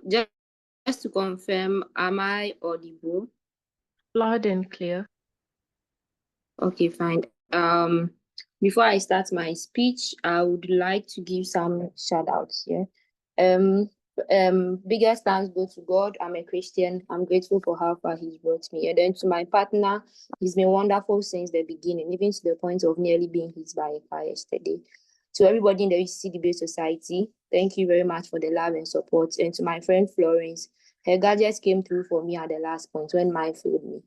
Just to confirm, am I audible? Loud and clear. Okay, fine. Before I start my speech, I would like to give some shout outs here. Biggest thanks go to God. I'm a Christian. I'm grateful for how far He's brought me. And then to my partner, he's been wonderful since the beginning, even to the point of nearly being hit by a car yesterday. To everybody in the UCC Debate Society, thank you very much for the love and support. And to my friend Florence, her gadgets came through for me at the last point when mine failed me.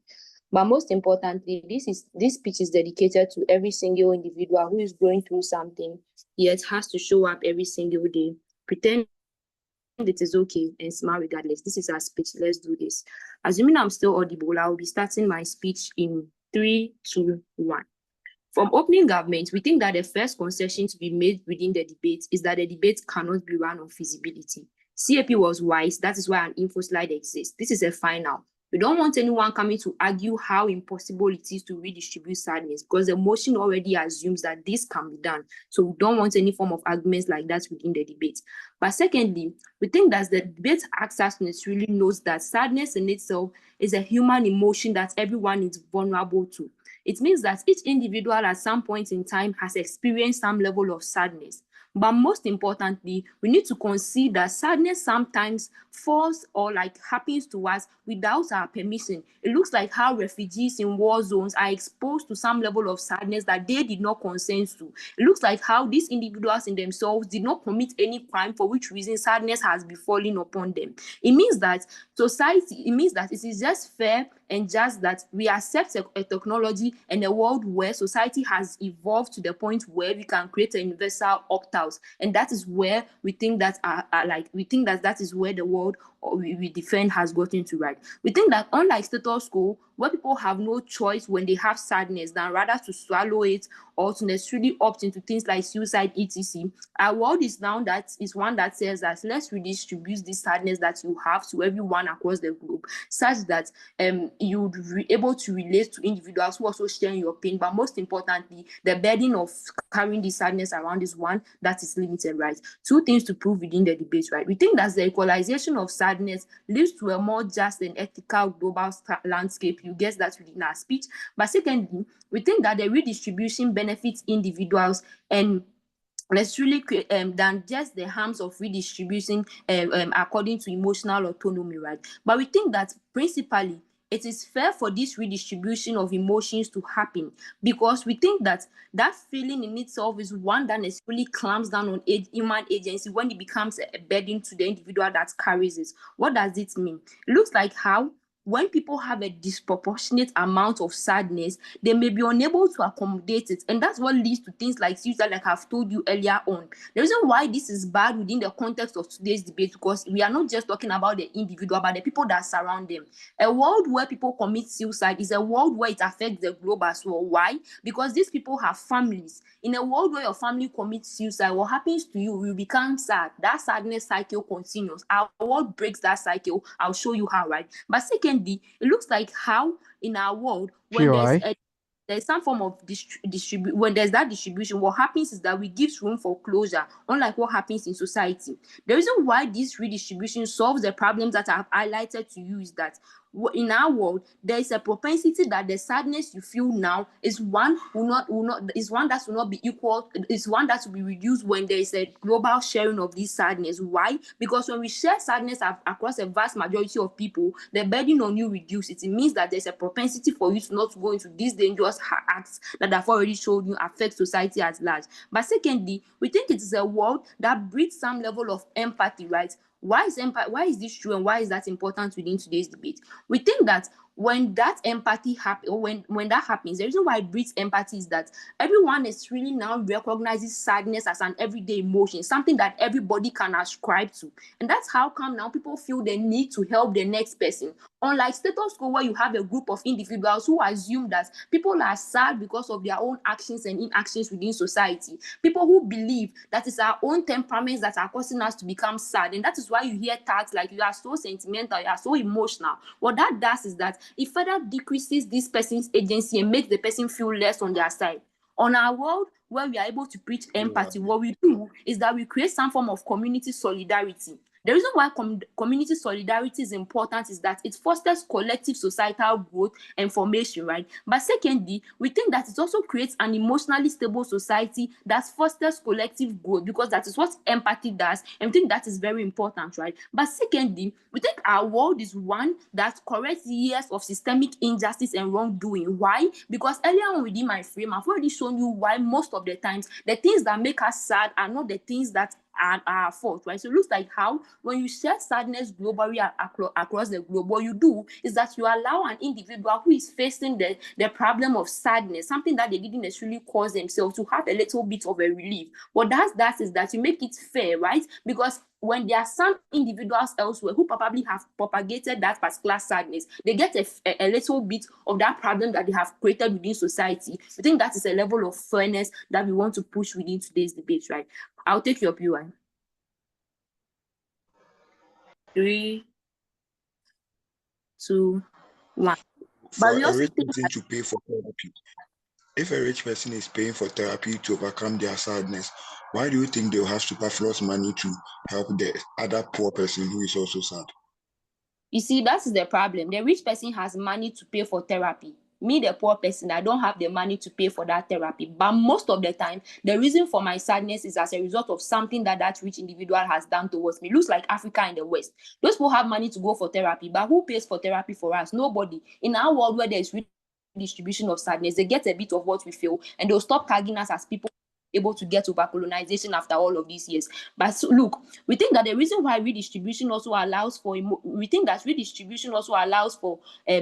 But most importantly, this speech is dedicated to every single individual who is going through something, yet has to show up every single day, pretend it is okay, and smile regardless. This is our speech. Let's do this. Assuming I'm still audible, I will be starting my speech in 3, 2, 1. From opening government, we think that the first concession to be made within the debate is that the debate cannot be run on feasibility. CAP was wise. That is why an info slide exists. This is a final. We don't want anyone coming to argue how impossible it is to redistribute sadness, because the motion already assumes that this can be done. So we don't want any form of arguments like that within the debate. But secondly, we think that the debate access really knows that sadness in itself is a human emotion that everyone is vulnerable to. It means that each individual at some point in time has experienced some level of sadness. But most importantly, we need to consider that sadness sometimes falls or happens to us without our permission. It looks like how refugees in war zones are exposed to some level of sadness that they did not consent to. It looks like how these individuals in themselves did not commit any crime for which reason sadness has befallen upon them. It means that it is just fair and just that we accept a technology and a world where society has evolved to the point where we can create a universal opt-out, and that is where we think that that is where the world we defend has gotten to right. We think that unlike status quo, where people have no choice when they have sadness than rather to swallow it or to necessarily opt into things like suicide, etc. Our world is one that says that let's redistribute this sadness that you have to everyone across the globe, such that you would be able to relate to individuals who also share your pain. But most importantly, the burden of carrying this sadness around is one that is limited, right? Two things to prove within the debate, right? We think that the equalization of sadness leads to a more just and ethical global landscape. You guess that within our speech. But secondly, we think that the redistribution benefits individuals and necessarily than just the harms of redistribution according to emotional autonomy, right? But we think that principally it is fair for this redistribution of emotions to happen, because we think that that feeling in itself is one that necessarily clamps down on human agency when it becomes a burden to the individual that carries it. What does it mean? It looks like how when people have a disproportionate amount of sadness, they may be unable to accommodate it. And that's what leads to things like suicide, like I've told you earlier on. The reason why this is bad within the context of today's debate, because we are not just talking about the individual, but the people that surround them. A world where people commit suicide is a world where it affects the globe as well. Why? Because these people have families. In a world where your family commits suicide, what happens to you? You become sad. That sadness cycle continues. Our world breaks that cycle. I'll show you how, right? But secondly, it looks like how in our world, when there's some form of when there's that distribution, what happens is that we give room for closure, unlike what happens in society. The reason why this redistribution solves the problems that I've highlighted to you is that in our world, there is a propensity that the sadness you feel now is one that will not be equal, is one that will be reduced when there is a global sharing of this sadness. Why? Because when we share sadness across a vast majority of people, the burden on you reduces. It means that there's a propensity for you to not go into these dangerous acts that I've already showed you affect society at large. But secondly, we think it is a world that breeds some level of empathy, right? Why is this true, and why is that important within today's debate? We think that when that empathy happens, or when that happens, the reason why it breeds empathy is that everyone is really now recognizes sadness as an everyday emotion, something that everybody can ascribe to. And that's how come now people feel the need to help the next person. Unlike status quo, where you have a group of individuals who assume that people are sad because of their own actions and inactions within society. People who believe that it's our own temperaments that are causing us to become sad. And that is why you hear tags like you are so sentimental, you are so emotional. What that does is that it further decreases this person's agency and makes the person feel less on their side. On our world, where we are able to preach empathy, what we do is that we create some form of community solidarity. The reason why community solidarity is important is that it fosters collective societal growth and formation, right? But secondly, we think that it also creates an emotionally stable society that fosters collective growth, because that is what empathy does, and we think that is very important, right? But secondly, we think our world is one that corrects years of systemic injustice and wrongdoing. Why? Because earlier on within my frame, I've already shown you why most of the times the things that make us sad are not the things that are our fault, right? So it looks like how when you share sadness globally across the globe, what you do is that you allow an individual who is facing the problem of sadness, something that they didn't necessarily cause themselves, to have a little bit of a relief. What that is that you make it fair, right? Because when there are some individuals elsewhere who probably have propagated that particular sadness, they get a little bit of that problem that they have created within society. I think that is a level of fairness that we want to push within today's debate, right? I'll take your PY. 3, 2, 1. But For we a also rich think person to pay for therapy, if a rich person is paying for therapy to overcome their sadness, why do you think they'll have superfluous money to help the other poor person who is also sad? you see, that is the problem. The rich person has money to pay for therapy. Me, the poor person, I don't have the money to pay for that therapy. But most of the time, the reason for my sadness is as a result of something that rich individual has done towards me. It looks like Africa and the West. Those people have money to go for therapy, but who pays for therapy for us? Nobody. In our world where there's redistribution of sadness, they get a bit of what we feel, and they'll stop tagging us as people able to get over colonization after all of these years. But so, look, we think that the reason why redistribution also allows for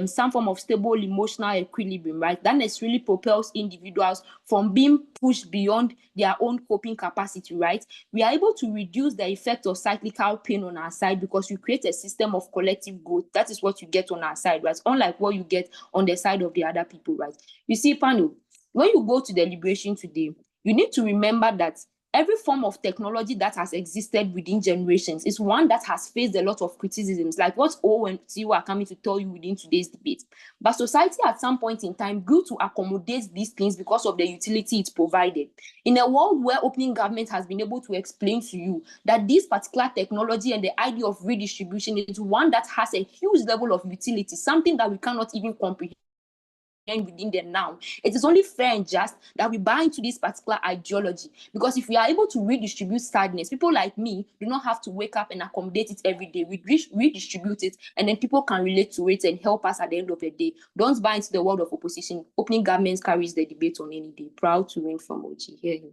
some form of stable emotional equilibrium, right? That necessarily propels individuals from being pushed beyond their own coping capacity, right? We are able to reduce the effect of cyclical pain on our side because we create a system of collective growth. That is what you get on our side, right? Unlike what you get on the side of the other people, right? You see, panel, when you go to the liberation today, you need to remember that every form of technology that has existed within generations is one that has faced a lot of criticisms, like what O and T are coming to tell you within today's debate. But society at some point in time grew to accommodate these things because of the utility it provided. In a world where opening government has been able to explain to you that this particular technology and the idea of redistribution is one that has a huge level of utility, something that we cannot even comprehend within them now, it is only fair and just that we buy into this particular ideology, because if we are able to redistribute sadness, people like me do not have to wake up and accommodate it every day. We redistribute it, and then people can relate to it and help us at the end of the day. Don't buy into the world of opposition. Opening governments carries the debate on any day. Proud to win from OG. Hear him.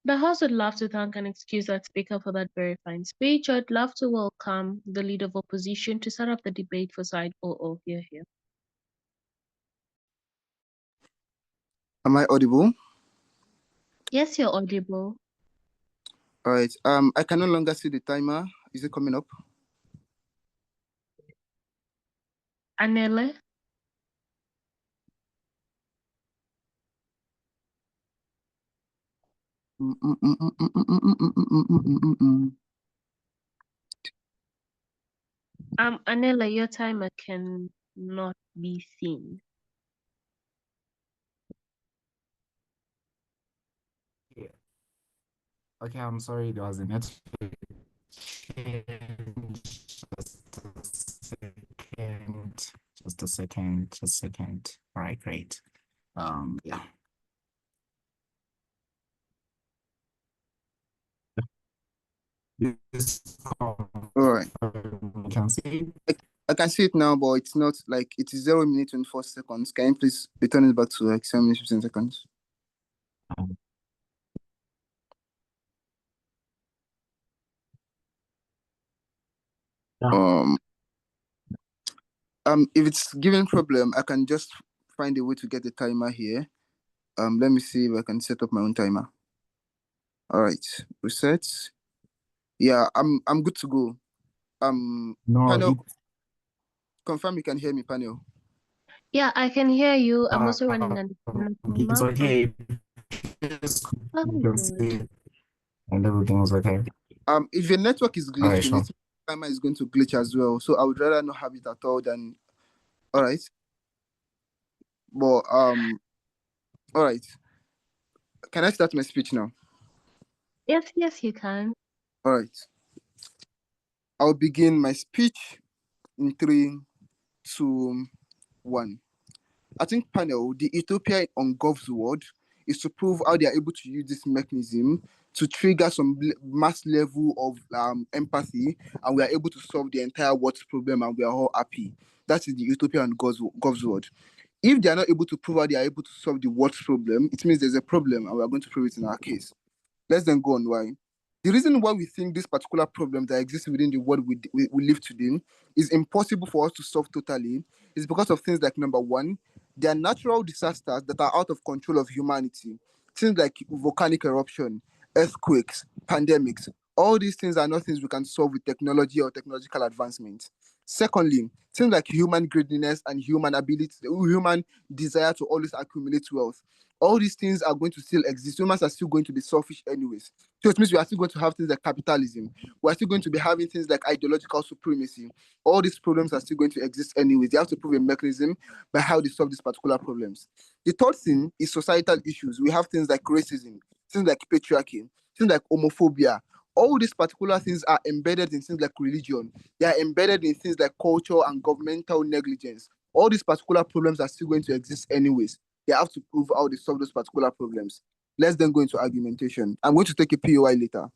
The House would love to thank and excuse that speaker for that very fine speech. I'd love to welcome the leader of opposition to start up the debate for side 00. Here. Am I audible? Yes, you're audible. All right. I can no longer see the timer. Is it coming up? Anele? Anele, your timer cannot be seen. Yeah. Okay, I'm sorry, there was a network change. Just a second. All right, great. Yeah. All right. You can see. I can see it now, but it's not like it is 0 minute 24 seconds. Can you please return it back to like 7 minutes 15 seconds? Yeah. If it's giving problem, I can just find a way to get the timer here. Let me see if I can set up my own timer. All right, reset. Yeah, I'm good to go. No, panel, confirm you can hear me, panel. Yeah, I can hear you. I'm also running an it's okay. Oh, You can good. see and everything's okay. If your network is All right, glitching, sure. it timer is going to glitch as well. So I would rather not have it at all than. All right. But all right. Can I start my speech now? Yes, you can. All right. I'll begin my speech in 3, 2, 1. I think panel, the utopia on Gov's word is to prove how they are able to use this mechanism to trigger some mass level of empathy, and we are able to solve the entire world's problem, and we are all happy. That is the utopia on Gov's word. If they are not able to prove how they are able to solve the world's problem, it means there's a problem, and we are going to prove it in our case. Let's then go on why. The reason why we think this particular problem that exists within the world we live today is impossible for us to solve totally is because of things like number one, there are natural disasters that are out of control of humanity. Things like volcanic eruption, earthquakes, pandemics. All these things are not things we can solve with technology or technological advancement. Secondly, things like human greediness and human desire to always accumulate wealth. All these things are going to still exist. Humans are still going to be selfish anyways. So it means we are still going to have things like capitalism. We are still going to be having things like ideological supremacy. All these problems are still going to exist anyways. They have to prove a mechanism by how they solve these particular problems. The third thing is societal issues. We have things like racism, things like patriarchy, things like homophobia. All these particular things are embedded in things like religion. They are embedded in things like culture and governmental negligence. All these particular problems are still going to exist anyways. They have to prove how they solve those particular problems. Let's then go into argumentation. I'm going to take a POI later.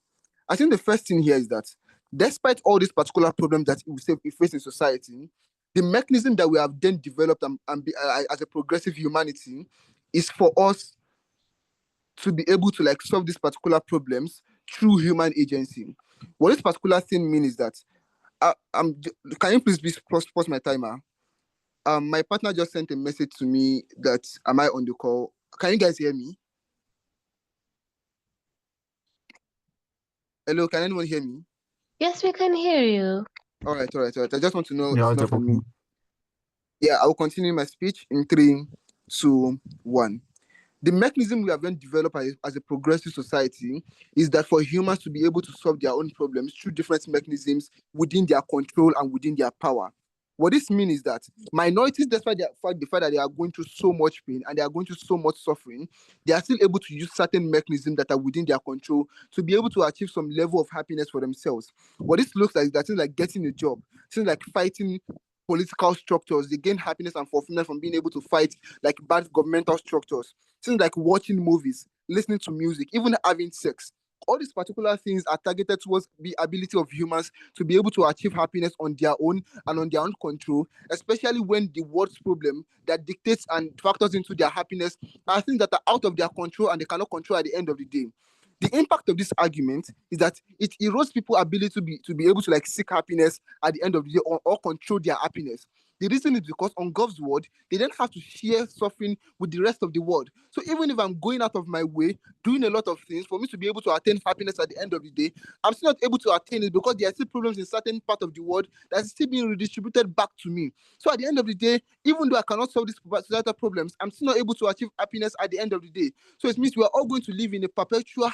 I think the first thing here is that despite all these particular problems that we face in society, the mechanism that we have then developed as a progressive humanity is for us to be able to like solve these particular problems through human agency. What this particular thing means is that can you please pause my timer? My partner just sent a message to me that am I on the call? Can you guys hear me? Hello, can anyone hear me? Yes, we can hear you. All right. I just want to know Yeah, it's not from me. Yeah, I will continue my speech in 3, 2, 1. The mechanism we have then developed as a progressive society is that for humans to be able to solve their own problems through different mechanisms within their control and within their power. What this means is that minorities, despite the fact that they are going through so much pain and they are going through so much suffering, they are still able to use certain mechanisms that are within their control to be able to achieve some level of happiness for themselves. What this looks like is that things like getting a job, things like fighting political structures, they gain happiness and fulfillment from being able to fight like bad governmental structures. Things like watching movies, listening to music, even having sex. All these particular things are targeted towards the ability of humans to be able to achieve happiness on their own and on their own control, especially when the world's problem that dictates and factors into their happiness are things that are out of their control and they cannot control at the end of the day. The impact of this argument is that it erodes people's ability to be able to like seek happiness at the end of the day or control their happiness. The reason is because on God's word, they don't have to share suffering with the rest of the world. So even if I'm going out of my way, doing a lot of things for me to be able to attain happiness at the end of the day, I'm still not able to attain it because there are still problems in certain part of the world that's still being redistributed back to me. So at the end of the day, even though I cannot solve these societal problems, I'm still not able to achieve happiness at the end of the day. So it means we are all going to live in a perpetual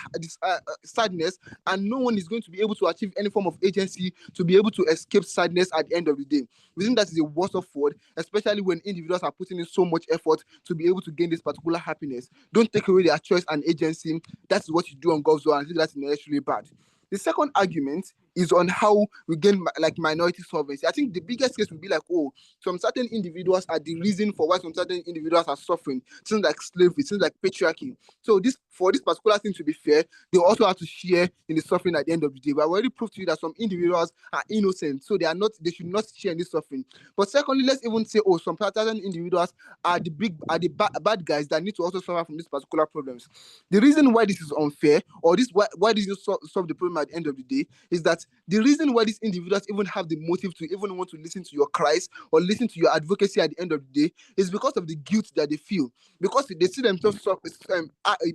sadness, and no one is going to be able to achieve any form of agency to be able to escape sadness at the end of the day. We think that is a worst of word, especially when individuals are putting in so much effort to be able to gain this particular happiness. Don't take away their choice and agency. That's what you do on God's word, and I think that's inherently bad. The second argument is on how we gain like minority solvency. I think the biggest case would be like, oh, some certain individuals are the reason for why some certain individuals are suffering. Things like slavery, things like patriarchy. So for this particular thing to be fair, they also have to share in the suffering at the end of the day. But I already proved to you that some individuals are innocent, so they should not share in this suffering. But secondly, let's even say, oh, some certain individuals are the bad guys that need to also suffer from these particular problems. The reason why this is unfair, or why this is solve the problem at the end of the day, is that the reason why these individuals even have the motive to even want to listen to your cries or listen to your advocacy at the end of the day is because of the guilt that they feel, because they see themselves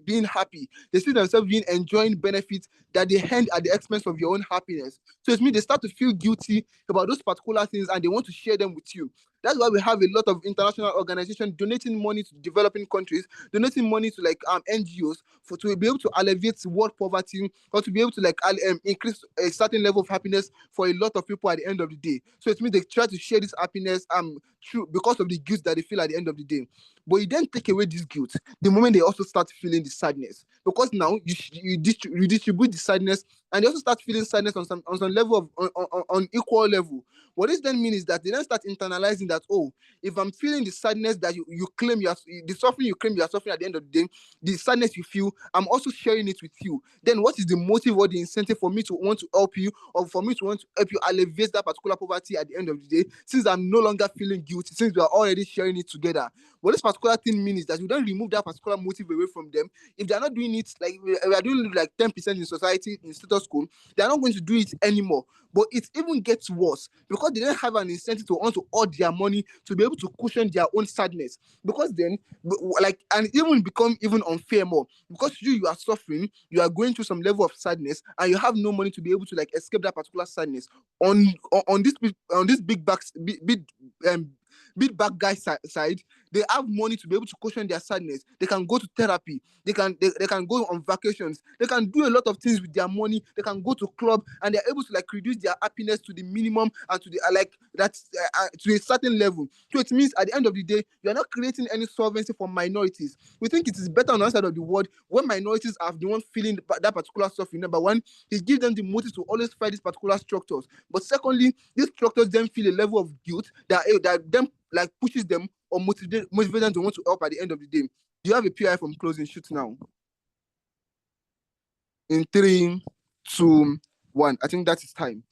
being happy, they see themselves being enjoying benefits that they hand at the expense of your own happiness. So it means they start to feel guilty about those particular things and they want to share them with you. That's why we have a lot of international organizations donating money to developing countries, donating money to like NGOs to be able to alleviate world poverty or to be able to like increase a certain level of happiness for a lot of people at the end of the day. So it means they try to share this happiness because of the guilt that they feel at the end of the day. But you then take away this guilt the moment they also start feeling the sadness, because now you distribute the sadness, and they also start feeling sadness on some level of on equal level. What this then means is that they then start internalizing that, oh, if I'm feeling the sadness that you claim the suffering you claim you are suffering at the end of the day, the sadness you feel, I'm also sharing it with you. Then what is the motive or the incentive for me to want to help you, or for me to want to help you alleviate that particular poverty at the end of the day, since I'm no longer feeling guilty, since we are already sharing it together? What this particular thing means is that you don't remove that particular motive away from them. If they're not doing it, like we are doing like 10% in society in status quo, they're not going to do it anymore. But it even gets worse because they don't have an incentive to want to earn their money to be able to cushion their own sadness. Because then, like, and it even become even unfair more, because you are suffering, you are going through some level of sadness, and you have no money to be able to like escape that particular sadness. On this big bad guy side, they have money to be able to cushion their sadness. They can go to therapy. They can go on vacations. They can do a lot of things with their money. They can go to club, and they're able to like reduce their happiness to the minimum and to the like that's to a certain level. So it means at the end of the day, you're not creating any solvency for minorities. We think it is better on our side of the world when minorities are the one feeling that particular suffering. Number one, it gives them the motive to always fight these particular structures. But secondly, these structures then feel a level of guilt that them like pushes them or motivate them to want to help at the end of the day. Do you have a PI from closing shoot now? In 3, 2, 1. I think that is time.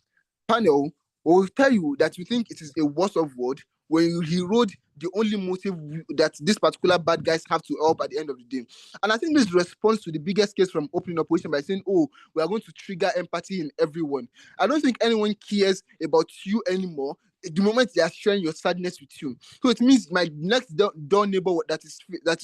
Panel will tell you that you think it is a worse of word when he wrote the only motive that this particular bad guys have to help at the end of the day. And I think this responds to the biggest case from opening opposition by saying, oh, we are going to trigger empathy in everyone. I don't think anyone cares about you anymore the moment they are sharing your sadness with you. So it means my next door neighbor that is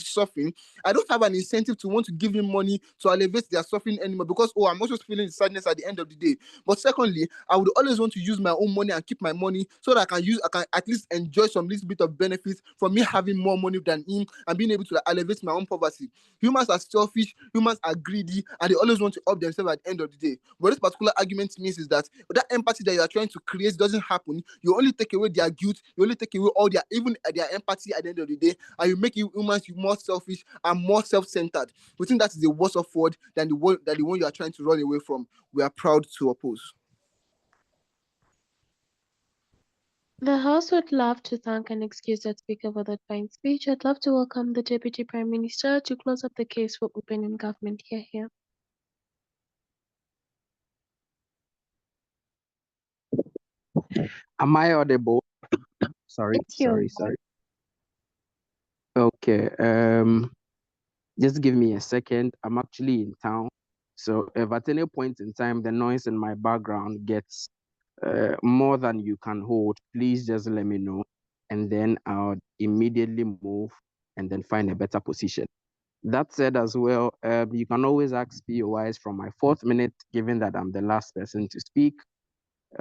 suffering, I don't have an incentive to want to give him money to alleviate their suffering anymore, because I'm also feeling the sadness at the end of the day. But secondly, I would always want to use my own money and keep my money so that I can at least enjoy some little bit of benefits from me having more money than him and being able to alleviate my own poverty. Humans are selfish, humans are greedy, and they always want to help themselves at the end of the day. What this particular argument means is that empathy that you are trying to create doesn't happen. You only take away their guilt, you only take away all their empathy at the end of the day, and you make humans more selfish and more self-centered. We think that is the worst of word than the one you are trying to run away from. We are proud to oppose. The House would love to thank and excuse that speaker for that fine speech. I'd love to welcome the Deputy Prime Minister to close up the case for opening government here. Am I audible? Sorry. Okay. Just give me a second. I'm actually in town. So if at any point in time the noise in my background gets more than you can hold, please just let me know. And then I'll immediately move and then find a better position. That said as well, you can always ask POIs from my 4th minute, given that I'm the last person to speak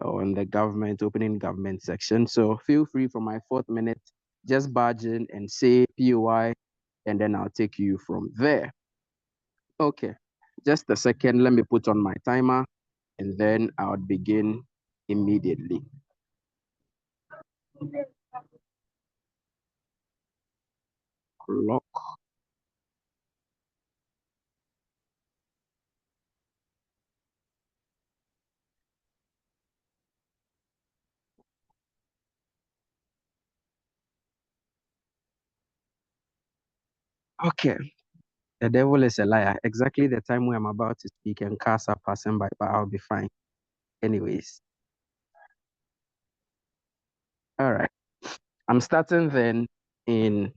on the opening government section. So feel free from my 4th minute, just barge in and say POI, and then I'll take you from there. Okay, just a second. Let me put on my timer, and then I'll begin immediately. Clock. Okay, the devil is a liar. Exactly the time when I'm about to speak and cars are passing by, but I'll be fine. Anyways. All right. I'm starting then in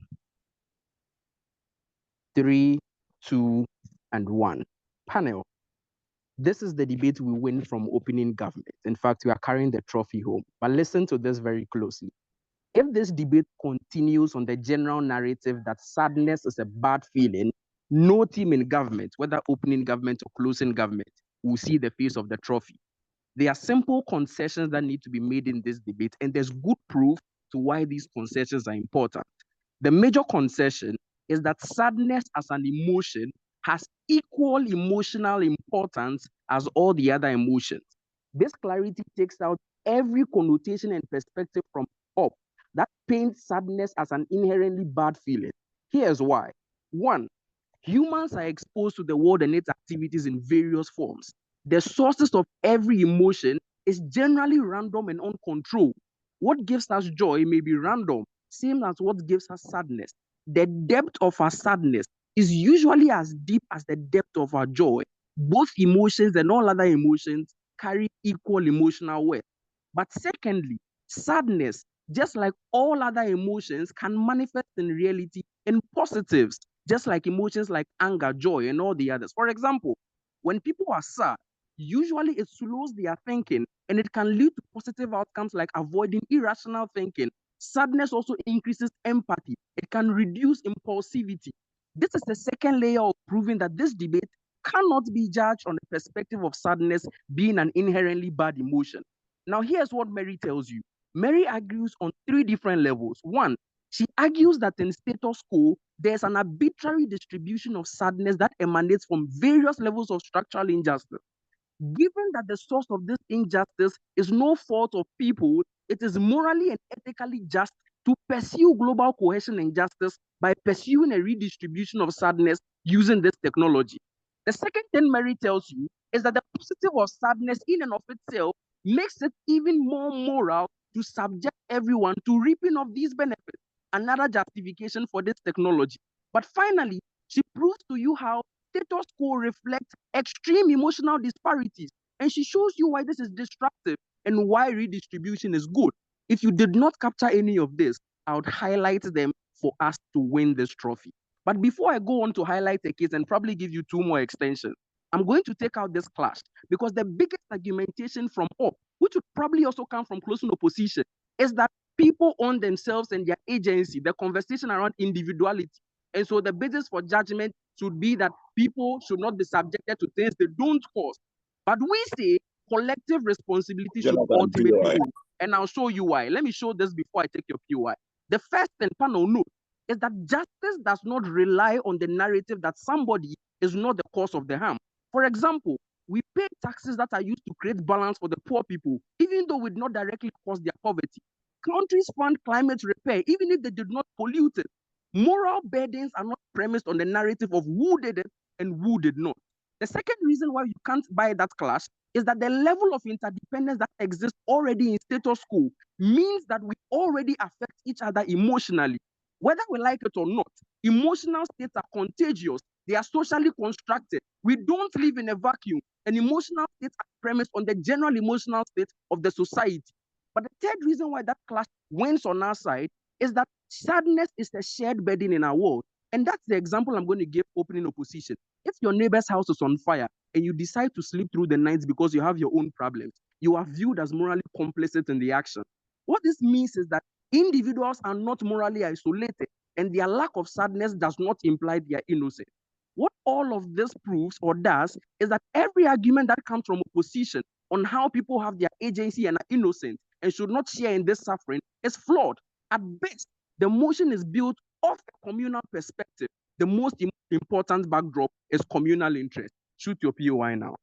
3, 2, and 1. Panel. This is the debate we win from opening government. In fact, we are carrying the trophy home. But listen to this very closely. If this debate continues on the general narrative that sadness is a bad feeling, no team in government, whether opening government or closing government, will see the face of the trophy. There are simple concessions that need to be made in this debate, and there's good proof to why these concessions are important. The major concession is that sadness as an emotion has equal emotional importance as all the other emotions. This clarity takes out every connotation and perspective from up that paints sadness as an inherently bad feeling. Here's why. One, humans are exposed to the world and its activities in various forms. The sources of every emotion is generally random and uncontrolled. What gives us joy may be random, same as what gives us sadness. The depth of our sadness is usually as deep as the depth of our joy. Both emotions and all other emotions carry equal emotional weight. But secondly, sadness, just like all other emotions, can manifest in reality in positives, just like emotions like anger, joy, and all the others. For example, when people are sad, usually it slows their thinking and it can lead to positive outcomes like avoiding irrational thinking. Sadness also increases empathy. It can reduce impulsivity. This is the second layer of proving that this debate cannot be judged on the perspective of sadness being an inherently bad emotion. Now, here's what Mary tells you. Mary argues on three different levels. One, she argues that in status quo, there's an arbitrary distribution of sadness that emanates from various levels of structural injustice. Given that the source of this injustice is no fault of people, it is morally and ethically just to pursue global cohesion and justice by pursuing a redistribution of sadness using this technology. The second thing Mary tells you is that the positive of sadness in and of itself makes it even more moral to subject everyone to reaping of these benefits. Another justification for this technology. But finally, she proves to you how status quo reflects extreme emotional disparities, and she shows you why this is destructive and why redistribution is good. If you did not capture any of this, I would highlight them for us to win this trophy. But before I go on to highlight a case and probably give you two more extensions, I'm going to take out this clash because the biggest argumentation from all, which would probably also come from closing opposition, is that people own themselves and their agency, the conversation around individuality. And so the basis for judgment should be that people should not be subjected to things they don't cause. But we say collective responsibility should Jonathan, ultimately POI. rule. And I'll show you why. Let me show this before I take your POI. The first thing, panel note, is that justice does not rely on the narrative that somebody is not the cause of the harm. For example, we pay taxes that are used to create balance for the poor people, even though we did not directly cause their poverty. Countries fund climate repair, even if they did not pollute it. Moral burdens are not premised on the narrative of who did it and who did not. The second reason why you can't buy that clash is that the level of interdependence that exists already in status quo means that we already affect each other emotionally. Whether we like it or not, emotional states are contagious. They are socially constructed. We don't live in a vacuum, and emotional states are premised on the general emotional state of the society. But the third reason why that clash wins on our side is that sadness is a shared burden in our world. And that's the example I'm going to give opening opposition. If your neighbor's house is on fire and you decide to sleep through the night because you have your own problems, you are viewed as morally complicit in the action. What this means is that individuals are not morally isolated, and their lack of sadness does not imply they are innocent. What all of this proves or does is that every argument that comes from opposition on how people have their agency and are innocent and should not share in this suffering is flawed. At best, the motion is built off a communal perspective. The most important backdrop is communal interest. Shoot your POI now.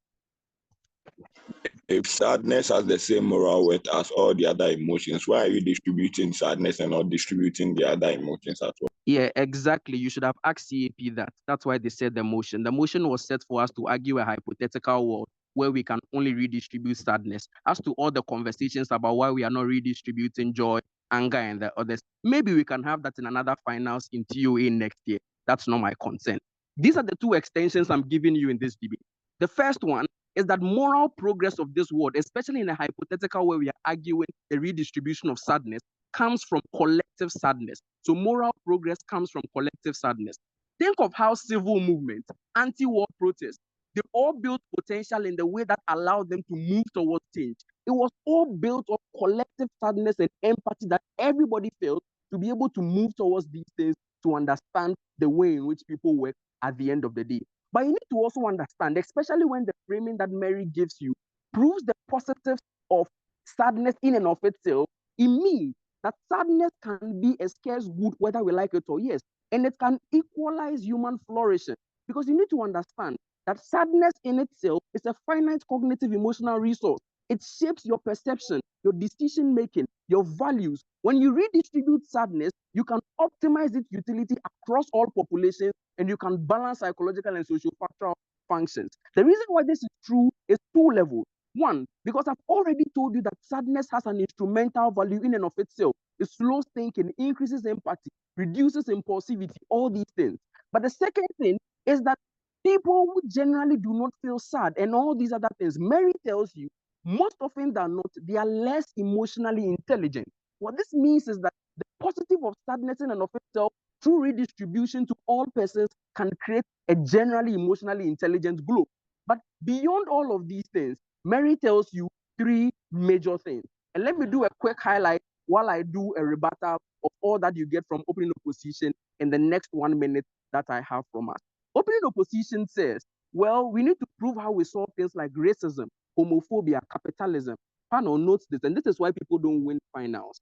If sadness has the same moral weight as all the other emotions, why are you distributing sadness and not distributing the other emotions as well? Yeah, exactly. You should have asked CAP that. That's why they said the motion. The motion was set for us to argue a hypothetical world where we can only redistribute sadness. As to all the conversations about why we are not redistributing joy, anger, and the others, maybe we can have that in another finals in TOA next year. That's not my concern. These are the two extensions I'm giving you in this debate. The first one is that moral progress of this world, especially in a hypothetical where we are arguing the redistribution of sadness, comes from collective sadness. So moral progress comes from collective sadness. Think of how civil movements, anti-war protests, they all built potential in the way that allowed them to move towards change. It was all built of collective sadness and empathy that everybody felt to be able to move towards these things, to understand the way in which people work at the end of the day. But you need to also understand, especially when the framing that Mary gives you proves the positives of sadness in and of itself, it means that sadness can be a scarce good whether we like it or yes, and it can equalize human flourishing. Because you need to understand that sadness in itself is a finite cognitive emotional resource. It shapes your perception, your decision making, your values. When you redistribute sadness, you can optimize its utility across all populations, and you can balance psychological and socio-factual functions. The reason why this is true is two levels. One, because I've already told you that sadness has an instrumental value in and of itself. It slows thinking, increases empathy, reduces impulsivity, all these things. But the second thing is that people who generally do not feel sad and all these other things, Mary tells you, most often than not, they are less emotionally intelligent. What this means is that the positive of sadness in and of itself, through redistribution to all persons, can create a generally emotionally intelligent globe. But beyond all of these things, Mary tells you three major things. And let me do a quick highlight while I do a rebuttal of all that you get from opening opposition in the next 1 minute that I have from us. Opening opposition says, well, we need to prove how we solve things like racism, homophobia, capitalism. Panel notes this, and this is why people don't win finals.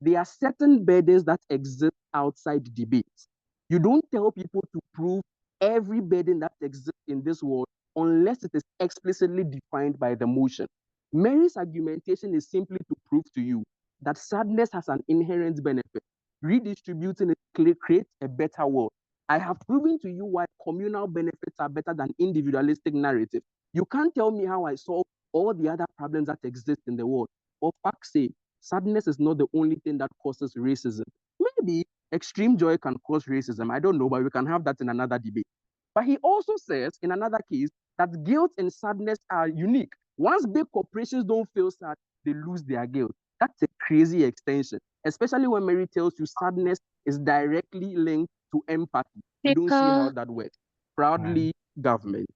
There are certain burdens that exist outside debates. You don't tell people to prove every burden that exists in this world unless it is explicitly defined by the motion. Mary's argumentation is simply to prove to you that sadness has an inherent benefit. Redistributing it creates a better world. I have proven to you why communal benefits are better than individualistic narrative. You can't tell me how I solve all the other problems that exist in the world. For fuck's sake, sadness is not the only thing that causes racism. Maybe extreme joy can cause racism. I don't know, but we can have that in another debate. But he also says in another case that guilt and sadness are unique. Once big corporations don't feel sad, they lose their guilt. That's a crazy extension, especially when Mary tells you sadness is directly linked to empathy. You don't see how that works. Proudly, government.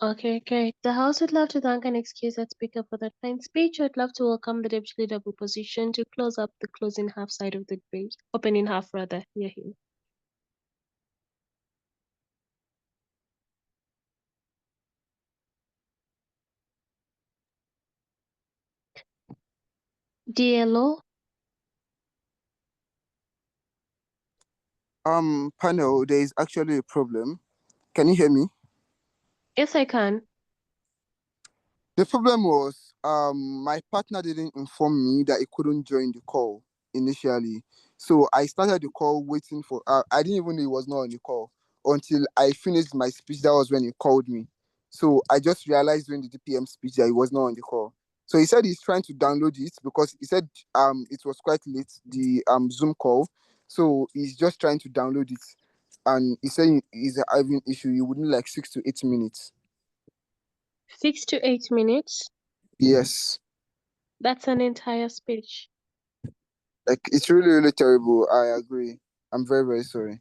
Okay, great. The House would love to thank and excuse that speaker for that fine speech. I'd love to welcome the Deputy Leader of Opposition to close up the closing half side of the debate, opening half rather. Hear him. DLO. Panel, there is actually a problem. Can you hear me? Yes, I can. The problem was my partner didn't inform me that he couldn't join the call initially. So I started the call waiting for I didn't even know he was not on the call until I finished my speech. That was when he called me. So I just realized during the DPM speech that he was not on the call. So he said he's trying to download it because he said it was quite late, the Zoom call. So he's just trying to download it. And he's saying he's having issue. He would need like 6 to 8 minutes. 6 to 8 minutes. Yes. That's an entire speech. Like, it's really, really terrible. I agree. I'm very, very sorry.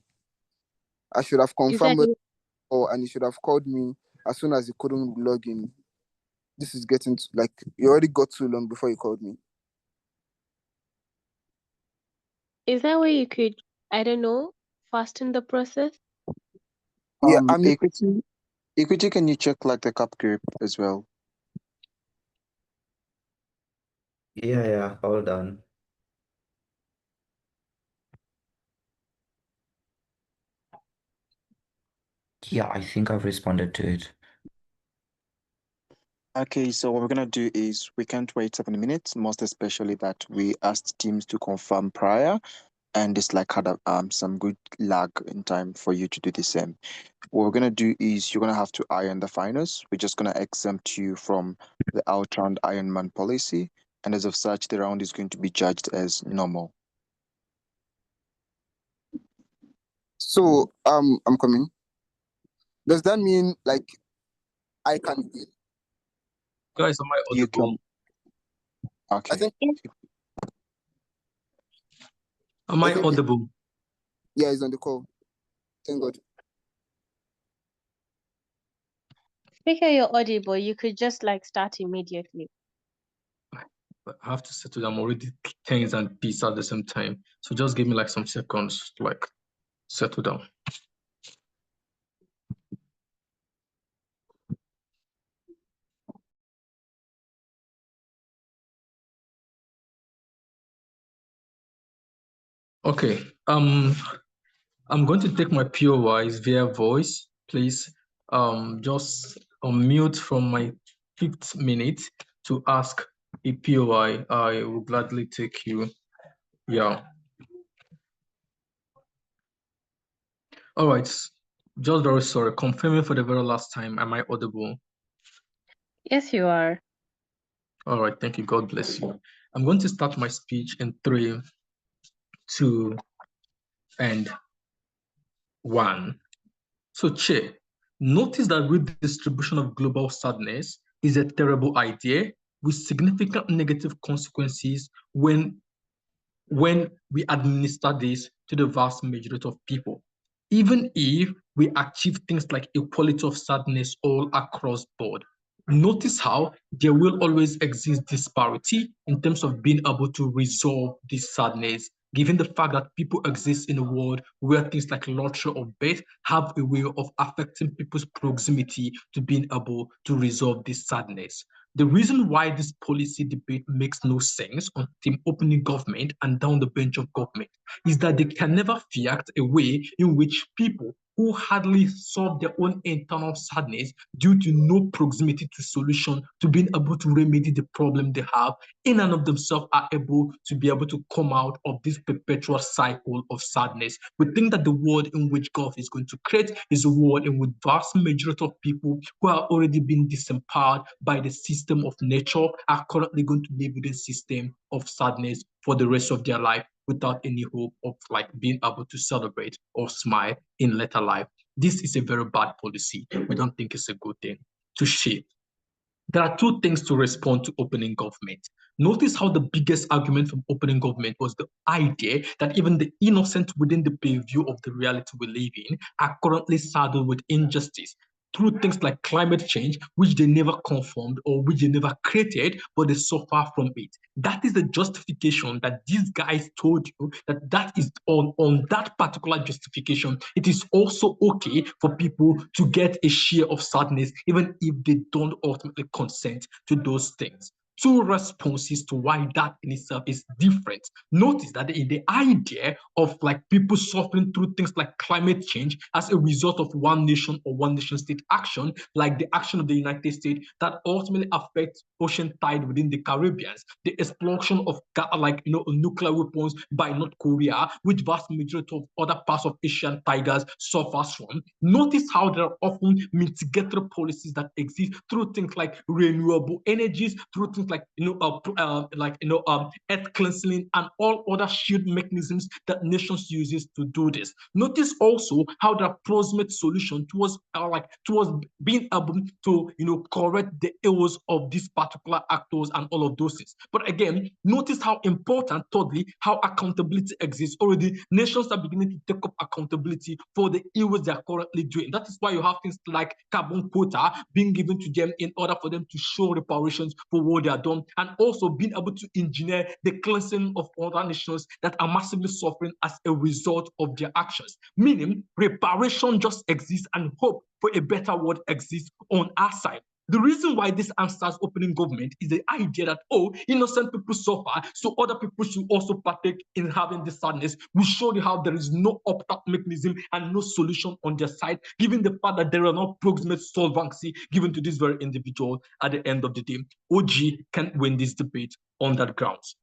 I should have confirmed it, and he should have called me as soon as he couldn't log in. This is getting like, you already got too long before you called me. Is that way you could, I don't know, fasten the process? Yeah, Equity, can you check like the cup group as well? Yeah, hold on. Yeah, I think I've responded to it. Okay, so what we're gonna do is we can't wait 7 minutes, most especially that we asked teams to confirm prior, and it's like had some good lag in time for you to do the same. What we're gonna do is you're gonna have to iron the finals. We're just gonna exempt you from the outround Ironman policy, and as of such, the round is going to be judged as normal. So, I'm coming. Does that mean like I can win? Guys, am I You audible? can. Okay. I think. Am I audible? Yeah, he's on the call. Thank God. Speaker, you're audible. You could just like start immediately. But I have to settle. I'm already tense and peace at the same time. So just give me like some seconds to like settle down. Okay. I'm going to take my POIs via voice. Please just unmute from my 5th minute to ask a POI, I will gladly take you. Yeah. All right. Just very sorry. Confirming for the very last time. Am I audible? Yes, you are. All right. Thank you. God bless you. I'm going to start my speech in 3, 2, and 1. So, Chair, notice that redistribution of global sadness is a terrible idea with significant negative consequences when we administer this to the vast majority of people. Even if we achieve things like equality of sadness all across board, notice how there will always exist disparity in terms of being able to resolve this sadness, given the fact that people exist in a world where things like lottery of birth have a way of affecting people's proximity to being able to resolve this sadness. The reason why this policy debate makes no sense on team opening government and down the bench of government is that they can never fiat a way in which people who hardly solve their own internal sadness due to no proximity to solution to being able to remedy the problem they have in and of themselves are able to be able to come out of this perpetual cycle of sadness. We think that the world in which God is going to create is a world in which vast majority of people who are already being disempowered by the system of nature are currently going to live within system of sadness for the rest of their life without any hope of like being able to celebrate or smile in later life. This is a very bad policy. We don't think it's a good thing to shape. There are 2 things to respond to opening government. Notice how the biggest argument from opening government was the idea that even the innocent within the purview of the reality we live in are currently saddled with injustice through things like climate change, which they never conformed or which they never created, but they suffer from it. That is the justification that these guys told you that is on that particular justification. It is also okay for people to get a share of sadness, even if they don't ultimately consent to those things. 2 responses to why that in itself is different. Notice that in the idea of like people suffering through things like climate change as a result of one nation or one nation state action, like the action of the United States that ultimately affects ocean tide within the Caribbean, the explosion of nuclear weapons by North Korea, which vast majority of other parts of Asian tigers suffers from. Notice how there are often mitigatory policies that exist through things like renewable energies, through things like earth cleansing and all other shield mechanisms that nations uses to do this. Notice also how the approximate solution towards being able to correct the ills of these particular actors and all of those things. But again, notice how important, thirdly, how accountability exists already. Nations are beginning to take up accountability for the ills they are currently doing. That is why you have things like carbon quota being given to them in order for them to show reparations for what they are done, and also being able to engineer the cleansing of other nations that are massively suffering as a result of their actions. Meaning, reparation just exists and hope for a better world exists on our side. The reason why this answers opening government is the idea that, innocent people suffer, so other people should also partake in having this sadness. We show you how there is no opt-out mechanism and no solution on their side, given the fact that there are no proximate solvency given to this very individual at the end of the day. OG can win this debate on that grounds.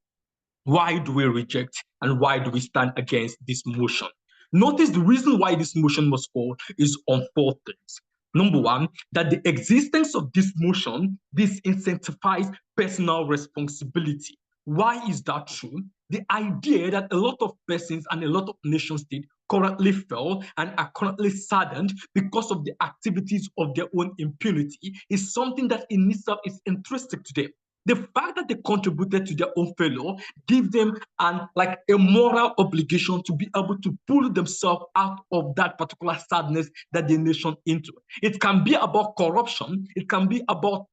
Why do we reject and why do we stand against this motion? Notice the reason why this motion must fall is on 4 things. Number 1, that the existence of this motion disincentivizes personal responsibility. Why is that true? The idea that a lot of persons and a lot of nation states currently fail and are currently saddened because of the activities of their own impunity is something that in itself is intrinsic to them. The fact that they contributed to their own failure gives them a moral obligation to be able to pull themselves out of that particular sadness that the nation into. It can be about corruption, it can be about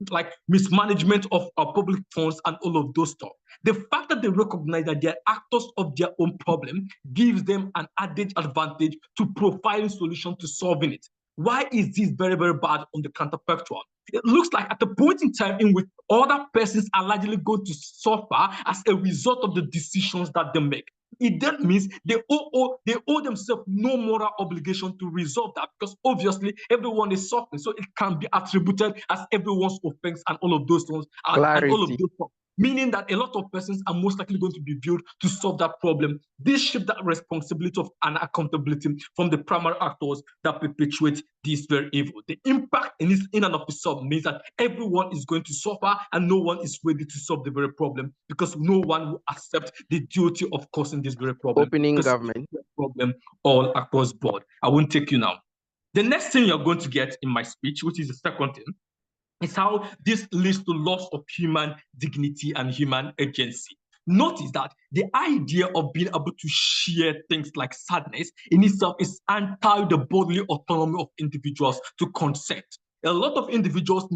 mismanagement of public funds and all of those stuff. The fact that they recognize that they are actors of their own problem gives them an added advantage to providing solution to solving it. Why is this very, very bad on the counterfactual? It looks like at the point in time in which other persons are largely going to suffer as a result of the decisions that they make. It then means they owe themselves no moral obligation to resolve that, because obviously everyone is suffering, so it can be attributed as everyone's offense and all of those ones and all of Clarity. those, meaning that a lot of persons are most likely going to be viewed to solve that problem. This shifts that responsibility of and accountability from the primary actors that perpetuate this very evil. The impact in and of itself means that everyone is going to suffer and no one is ready to solve the very problem, because no one will accept the duty of causing this very problem. Opening Because government. it's a problem all across board. I won't take you now. The next thing you're going to get in my speech, which is the second thing, is how this leads to loss of human dignity and human agency. Notice that the idea of being able to share things like sadness in itself is anti the bodily autonomy of individuals to consent. A lot of individuals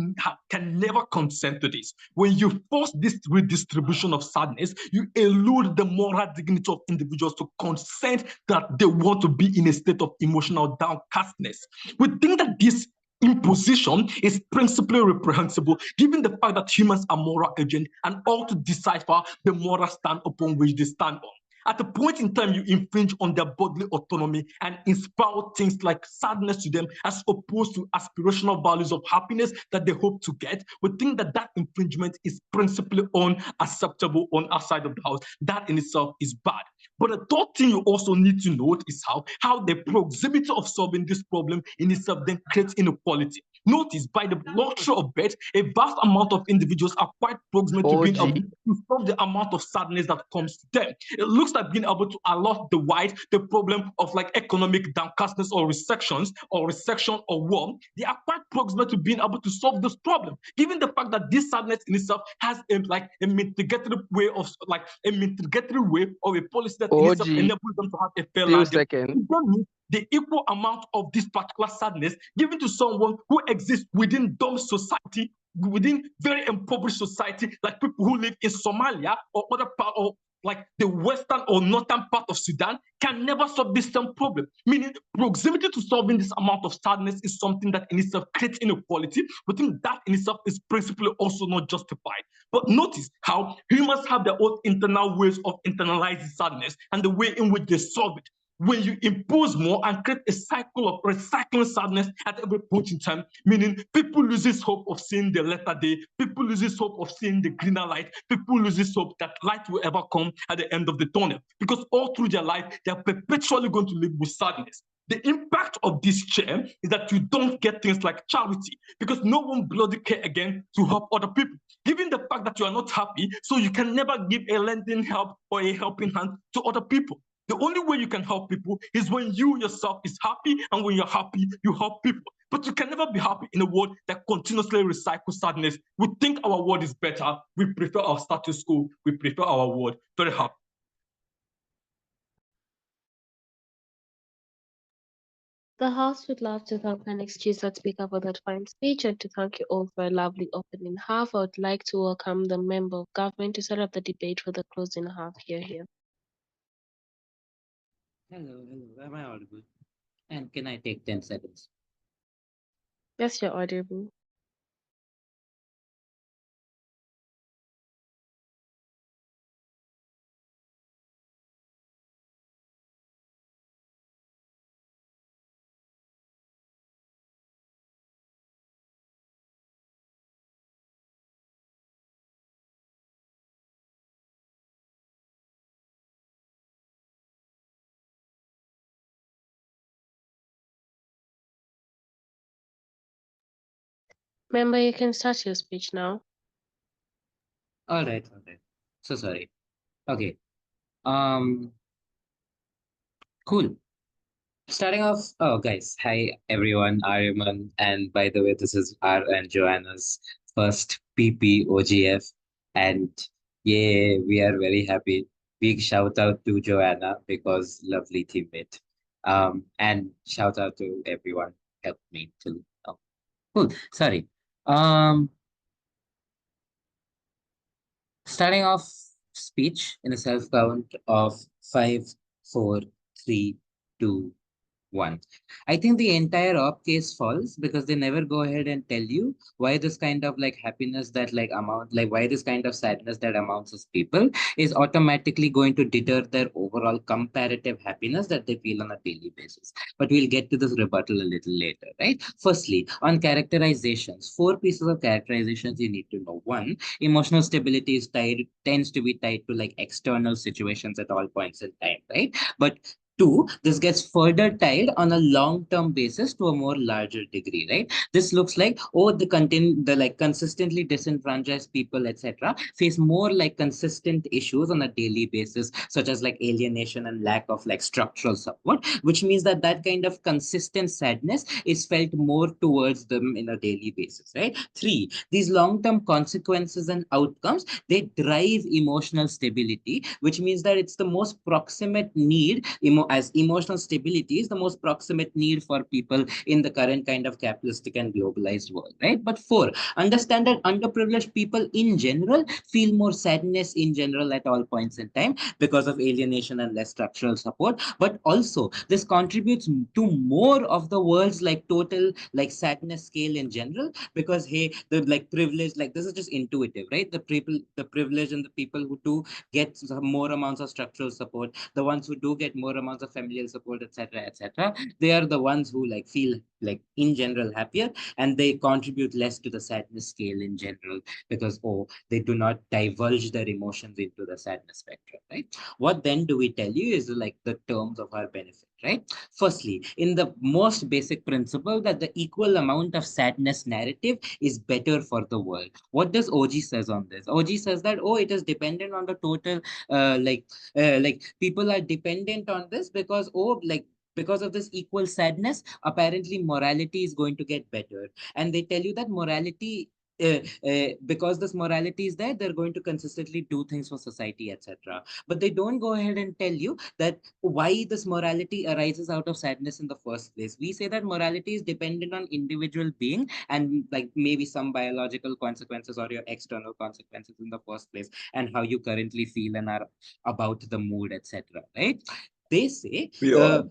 can never consent to this. When you force this redistribution of sadness, you elude the moral dignity of individuals to consent that they want to be in a state of emotional downcastness. We think that this imposition is principally reprehensible, given the fact that humans are moral agents and ought to decipher the moral stand upon which they stand on. At the point in time you infringe on their bodily autonomy and inspire things like sadness to them as opposed to aspirational values of happiness that they hope to get, we think that that infringement is principally unacceptable on our side of the house. That in itself is bad. But the third thing you also need to note is how the proximity of solving this problem in itself then creates inequality. Notice, by the luxury of birth, a vast amount of individuals are quite proximate to being able OG. to solve the amount of sadness that comes to them. It looks like being able to allot the white the problem of like economic downcastness or recession or war. They are quite proximate to being able to solve this problem, given the fact that this sadness in itself has a mitigatory way of or a policy that in itself OG. enables them to have a fair Few landing. seconds. It don't mean the equal amount of this particular sadness given to someone who exists within dumb society, within very impoverished society, like people who live in Somalia or other part of like the western or northern part of Sudan, can never solve this same problem. Meaning proximity to solving this amount of sadness is something that in itself creates inequality. We think that in itself is principally also not justified. But notice how humans have their own internal ways of internalizing sadness and the way in which they solve it. When you impose more and create a cycle of recycling sadness at every point in time, meaning people loses hope of seeing the latter day, people loses hope of seeing the greener light, people loses hope that light will ever come at the end of the tunnel, because all through their life, they are perpetually going to live with sadness. The impact of this chair is that you don't get things like charity, because no one bloody care again to help other people. Given the fact that you are not happy, so you can never give a lending help or a helping hand to other people. The only way you can help people is when you yourself is happy, and when you're happy, you help people. But you can never be happy in a world that continuously recycles sadness. We think our world is better. We prefer our status quo. We prefer our world. Very happy. The House would love to thank and excuse that speaker for that fine speech and to thank you all for a lovely opening half. I would like to welcome the member of government to set up the debate for the closing half here. Hello, am I audible? And can I take 10 seconds? Yes, you're audible. Member, you can start your speech now. All right. So sorry. Okay. Cool. Starting off, oh guys, hi everyone, Ariman, and by the way, this is R and Joanna's first PPOGF, and yeah, we are very happy. Big shout out to Joanna because lovely teammate. And shout out to everyone helped me to. Oh, cool. Sorry. Starting off speech in a self count of 5, 4, 3, 2, one. I think the entire op case falls because they never go ahead and tell you why this kind of like happiness that like amount, like why this kind of sadness that amounts as people is automatically going to deter their overall comparative happiness that they feel on a daily basis. But we'll get to this rebuttal a little later, right? Firstly, on characterizations, four pieces of characterizations you need to know. One, emotional stability is tends to be tied to like external situations at all points in time, right? But two, this gets further tied on a long-term basis to a more larger degree, right? This looks like, oh, the like consistently disenfranchised people, etc., face more like consistent issues on a daily basis, such as like alienation and lack of like structural support, which means that that kind of consistent sadness is felt more towards them in a daily basis, right? Three, these long-term consequences and outcomes, they drive emotional stability, which means that it's the most proximate need, as emotional stability is the most proximate need for people in the current kind of capitalistic and globalized world, right? But four, understand that underprivileged people in general feel more sadness in general at all points in time because of alienation and less structural support. But also, this contributes to more of the world's like total like sadness scale in general, because hey, the like privilege, like this is just intuitive, right? The privilege and the people who do get some more amounts of structural support, the ones who do get more amounts of familial support, etc., etc., they are the ones who like feel like in general happier, and they contribute less to the sadness scale in general because, oh, they do not divulge their emotions into the sadness spectrum, right? What then do we tell you is like the terms of our benefit, right? Firstly, in the most basic principle that the equal amount of sadness narrative is better for the world. What does OG says on this? OG says that, oh, it is dependent on the total like people are dependent on this because, oh, like because of this equal sadness, apparently morality is going to get better. And they tell you that morality, because this morality is there, they're going to consistently do things for society, etc. But they don't go ahead and tell you that why this morality arises out of sadness in the first place. We say that morality is dependent on individual being and like maybe some biological consequences or your external consequences in the first place, and how you currently feel and are about the mood, etc. Right? They say, Yeah.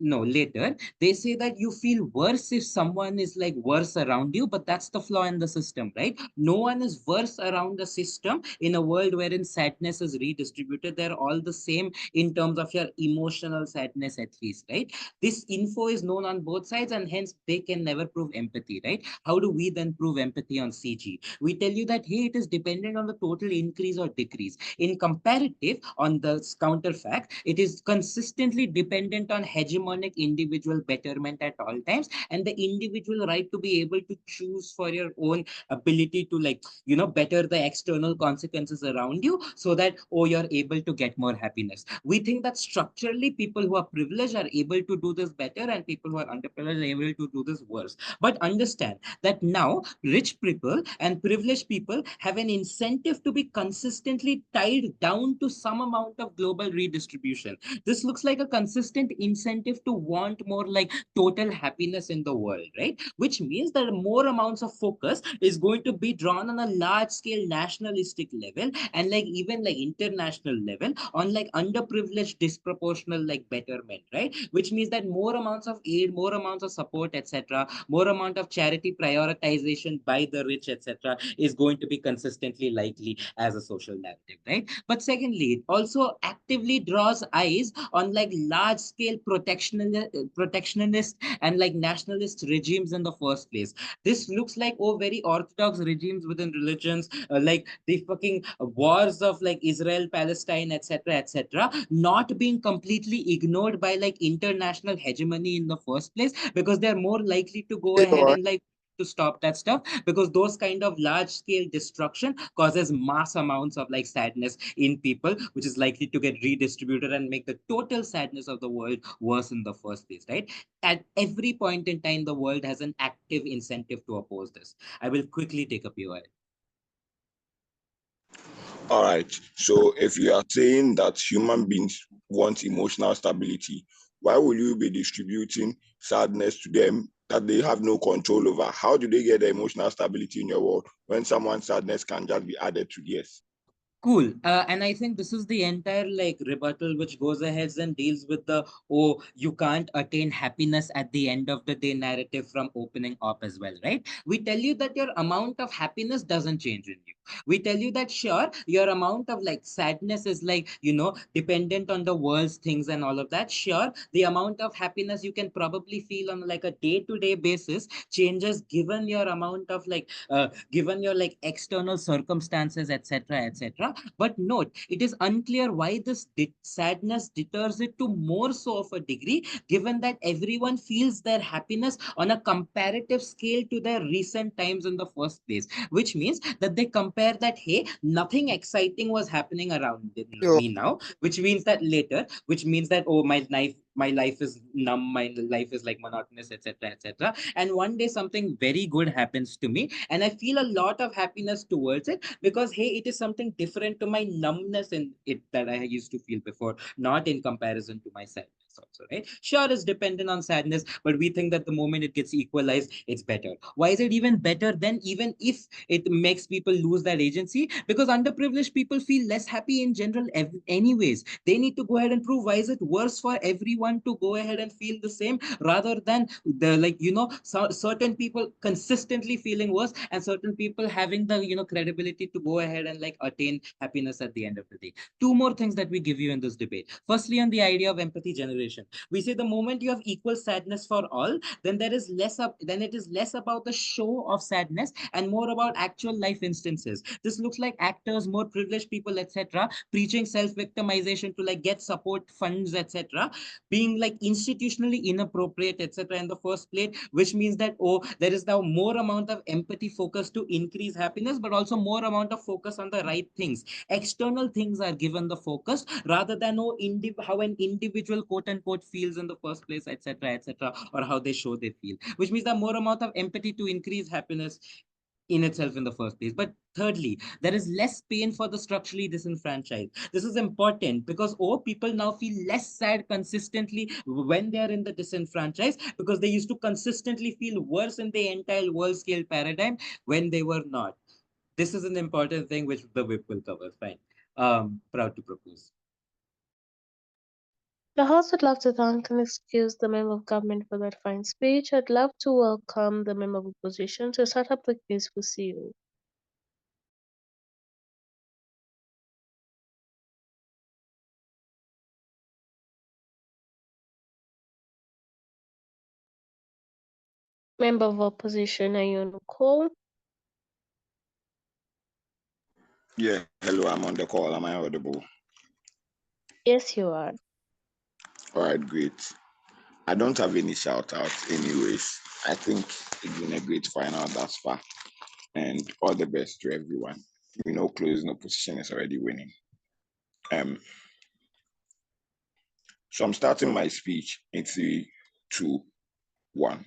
no, later they say that you feel worse if someone is like worse around you, but that's the flaw in the system, right? No one is worse around the system in a world wherein sadness is redistributed. They're all the same in terms of your emotional sadness, at least, right? This info is known on both sides, and hence they can never prove empathy, right? How do we then prove empathy on CG? We tell you that, hey, it is dependent on the total increase or decrease. In comparative, on the counter fact, it is consistently dependent on hegemonic individual betterment at all times, and the individual right to be able to choose for your own ability to like, you know, better the external consequences around you, so that, oh, you're able to get more happiness. We think that structurally people who are privileged are able to do this better, and people who are underprivileged are able to do this worse. But understand that now rich people and privileged people have an incentive to be consistently tied down to some amount of global redistribution. This looks like a consistent incentive to want more like total happiness in the world, right? Which means that more amounts of focus is going to be drawn on a large scale nationalistic level and like even like international level on like underprivileged disproportional like betterment, right? Which means that more amounts of aid, more amounts of support, etc., more amount of charity prioritization by the rich, etc., is going to be consistently likely as a social narrative, right? But secondly, it also actively draws eyes on like large scale protectionist and like nationalist regimes in the first place. This looks like, oh, very orthodox regimes within religions, like the fucking wars of like Israel, Palestine, etc., etc., not being completely ignored by like international hegemony in the first place, because they're more likely to go ahead and like to stop that stuff, because those kind of large scale destruction causes mass amounts of like sadness in people, which is likely to get redistributed and make the total sadness of the world worse in the first place, right? At every point in time, the world has an active incentive to oppose this. I will quickly take up your. All right. So if you are saying that human beings want emotional stability, why will you be distributing sadness to them that they have no control over? How do they get the emotional stability in your world when someone's sadness can just be added to theirs? Cool. And I think this is the entire like rebuttal which goes ahead and deals with the, oh, you can't attain happiness at the end of the day narrative from opening up as well, right? We tell you that your amount of happiness doesn't change in you. We tell you that sure, your amount of like sadness is like, dependent on the world's things and all of that. Sure, the amount of happiness you can probably feel on like a day-to-day basis changes given your amount of like given your like external circumstances, etc., etc. But note, it is unclear why this sadness deters it to more so of a degree, given that everyone feels their happiness on a comparative scale to their recent times in the first place, which means that they compare that, hey, nothing exciting was happening around Yo, me now, which means that later, which means that, oh, my life is numb, my life is like monotonous, etc., etc. And one day something very good happens to me and I feel a lot of happiness towards it, because hey, it is something different to my numbness in it that I used to feel before, not in comparison to my sadness also, right? Sure, it's dependent on sadness, but we think that the moment it gets equalized, it's better. Why is it even better then, even if it makes people lose that agency? Because underprivileged people feel less happy in general anyways. They need to go ahead and prove. Why is it worse for everyone to go ahead and feel the same, rather than the like certain people consistently feeling worse and certain people having the credibility to go ahead and like attain happiness at the end of the day? Two more things that we give you in this debate. Firstly, on the idea of empathy generation, we say the moment you have equal sadness for all, then then it is less about the show of sadness and more about actual life instances. This looks like actors, more privileged people, etc., preaching self-victimization to like get support funds, etc., being like institutionally inappropriate, etc., in the first place, which means that, oh, there is now more amount of empathy focus to increase happiness, but also more amount of focus on the right things. External things are given the focus rather than, oh, how an individual quote unquote feels in the first place, etc., etc., or how they show they feel, which means the more amount of empathy to increase happiness in itself in the first place. But thirdly, there is less pain for the structurally disenfranchised. This is important because, oh, people now feel less sad consistently when they are in the disenfranchised, because they used to consistently feel worse in the entire world scale paradigm when they were not. This is an important thing which the whip will cover. Fine. Proud to propose. The House would love to thank and excuse the member of government for that fine speech. I'd love to welcome the member of opposition to start up the case for CEO. Member of opposition, are you on the call? Yeah, hello, I'm on the call. Am I audible? Yes, you are. All right, great. I don't have any shout outs anyways. I think it's been a great final thus far. And all the best to everyone. Closing opposition is already winning. So I'm starting my speech in 3, 2, 1.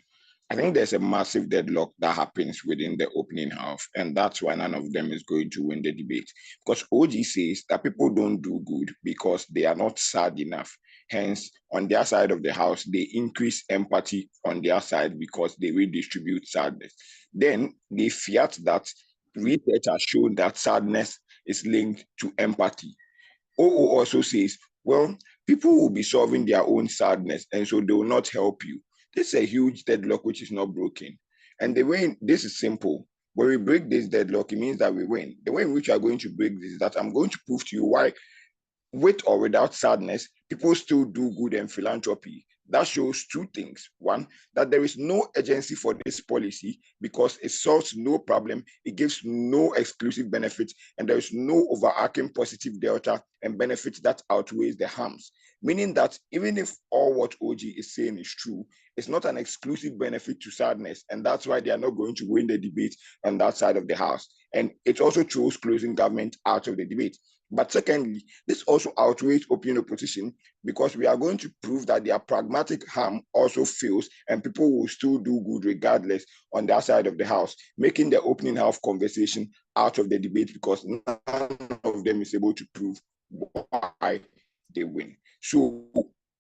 I think there's a massive deadlock that happens within the opening half, and that's why none of them is going to win the debate. Because OG says that people don't do good because they are not sad enough. Hence, on their side of the house, they increase empathy on their side because they redistribute sadness. Then they fiat that research has shown that sadness is linked to empathy. OO also says, well, people will be solving their own sadness, and so they will not help you. This is a huge deadlock which is not broken. And the way this is simple. When we break this deadlock, it means that we win. The way in which we are going to break this is that I'm going to prove to you why, with or without sadness, people still do good and philanthropy. That shows two things. One, that there is no urgency for this policy because it solves no problem, it gives no exclusive benefits, and there is no overarching positive delta and benefit that outweighs the harms. Meaning that even if all what OG is saying is true, it's not an exclusive benefit to sadness, and that's why they are not going to win the debate on that side of the house. And it also throws closing government out of the debate. But secondly, this also outweighs open opposition because we are going to prove that their pragmatic harm also fails and people will still do good regardless on that side of the house, making the opening half conversation out of the debate because none of them is able to prove why they win. So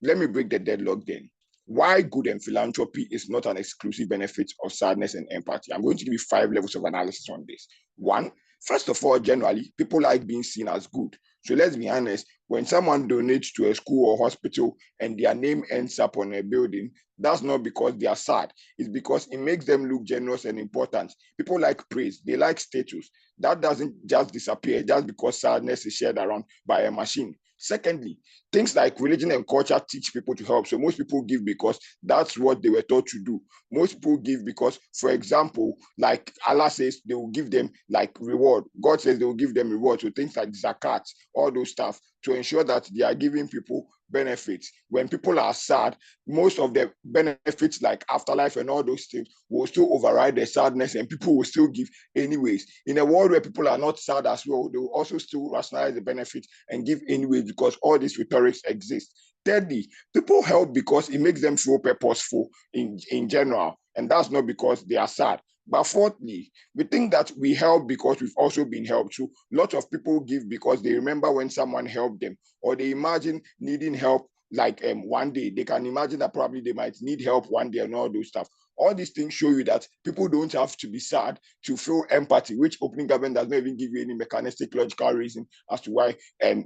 let me break the deadlock then. Why good and philanthropy is not an exclusive benefit of sadness and empathy. I'm going to give you 5 levels of analysis on this. One, First of all, generally, people like being seen as good. So let's be honest, when someone donates to a school or hospital and their name ends up on a building, that's not because they are sad. It's because it makes them look generous and important. People like praise, they like status. That doesn't just disappear just because sadness is shared around by a machine. Secondly, things like religion and culture teach people to help. So most people give because that's what they were taught to do. Most people give because, for example, like Allah says, they will give them like reward. God says they will give them reward. So things like zakat, all those stuff, to ensure that they are giving people benefits. When people are sad, most of the benefits like afterlife and all those things will still override the sadness, and people will still give anyways. In a world where people are not sad as well, they will also still rationalize the benefits and give anyways because all these rhetorics exist. Thirdly, people help because it makes them feel purposeful in general, and that's not because they are sad. But fourthly, we think that we help because we've also been helped. So lots of people give because they remember when someone helped them, or they imagine needing help like one day. They can imagine that probably they might need help one day and all those stuff. All these things show you that people don't have to be sad to feel empathy, which opening government does not even give you any mechanistic logical reason as to why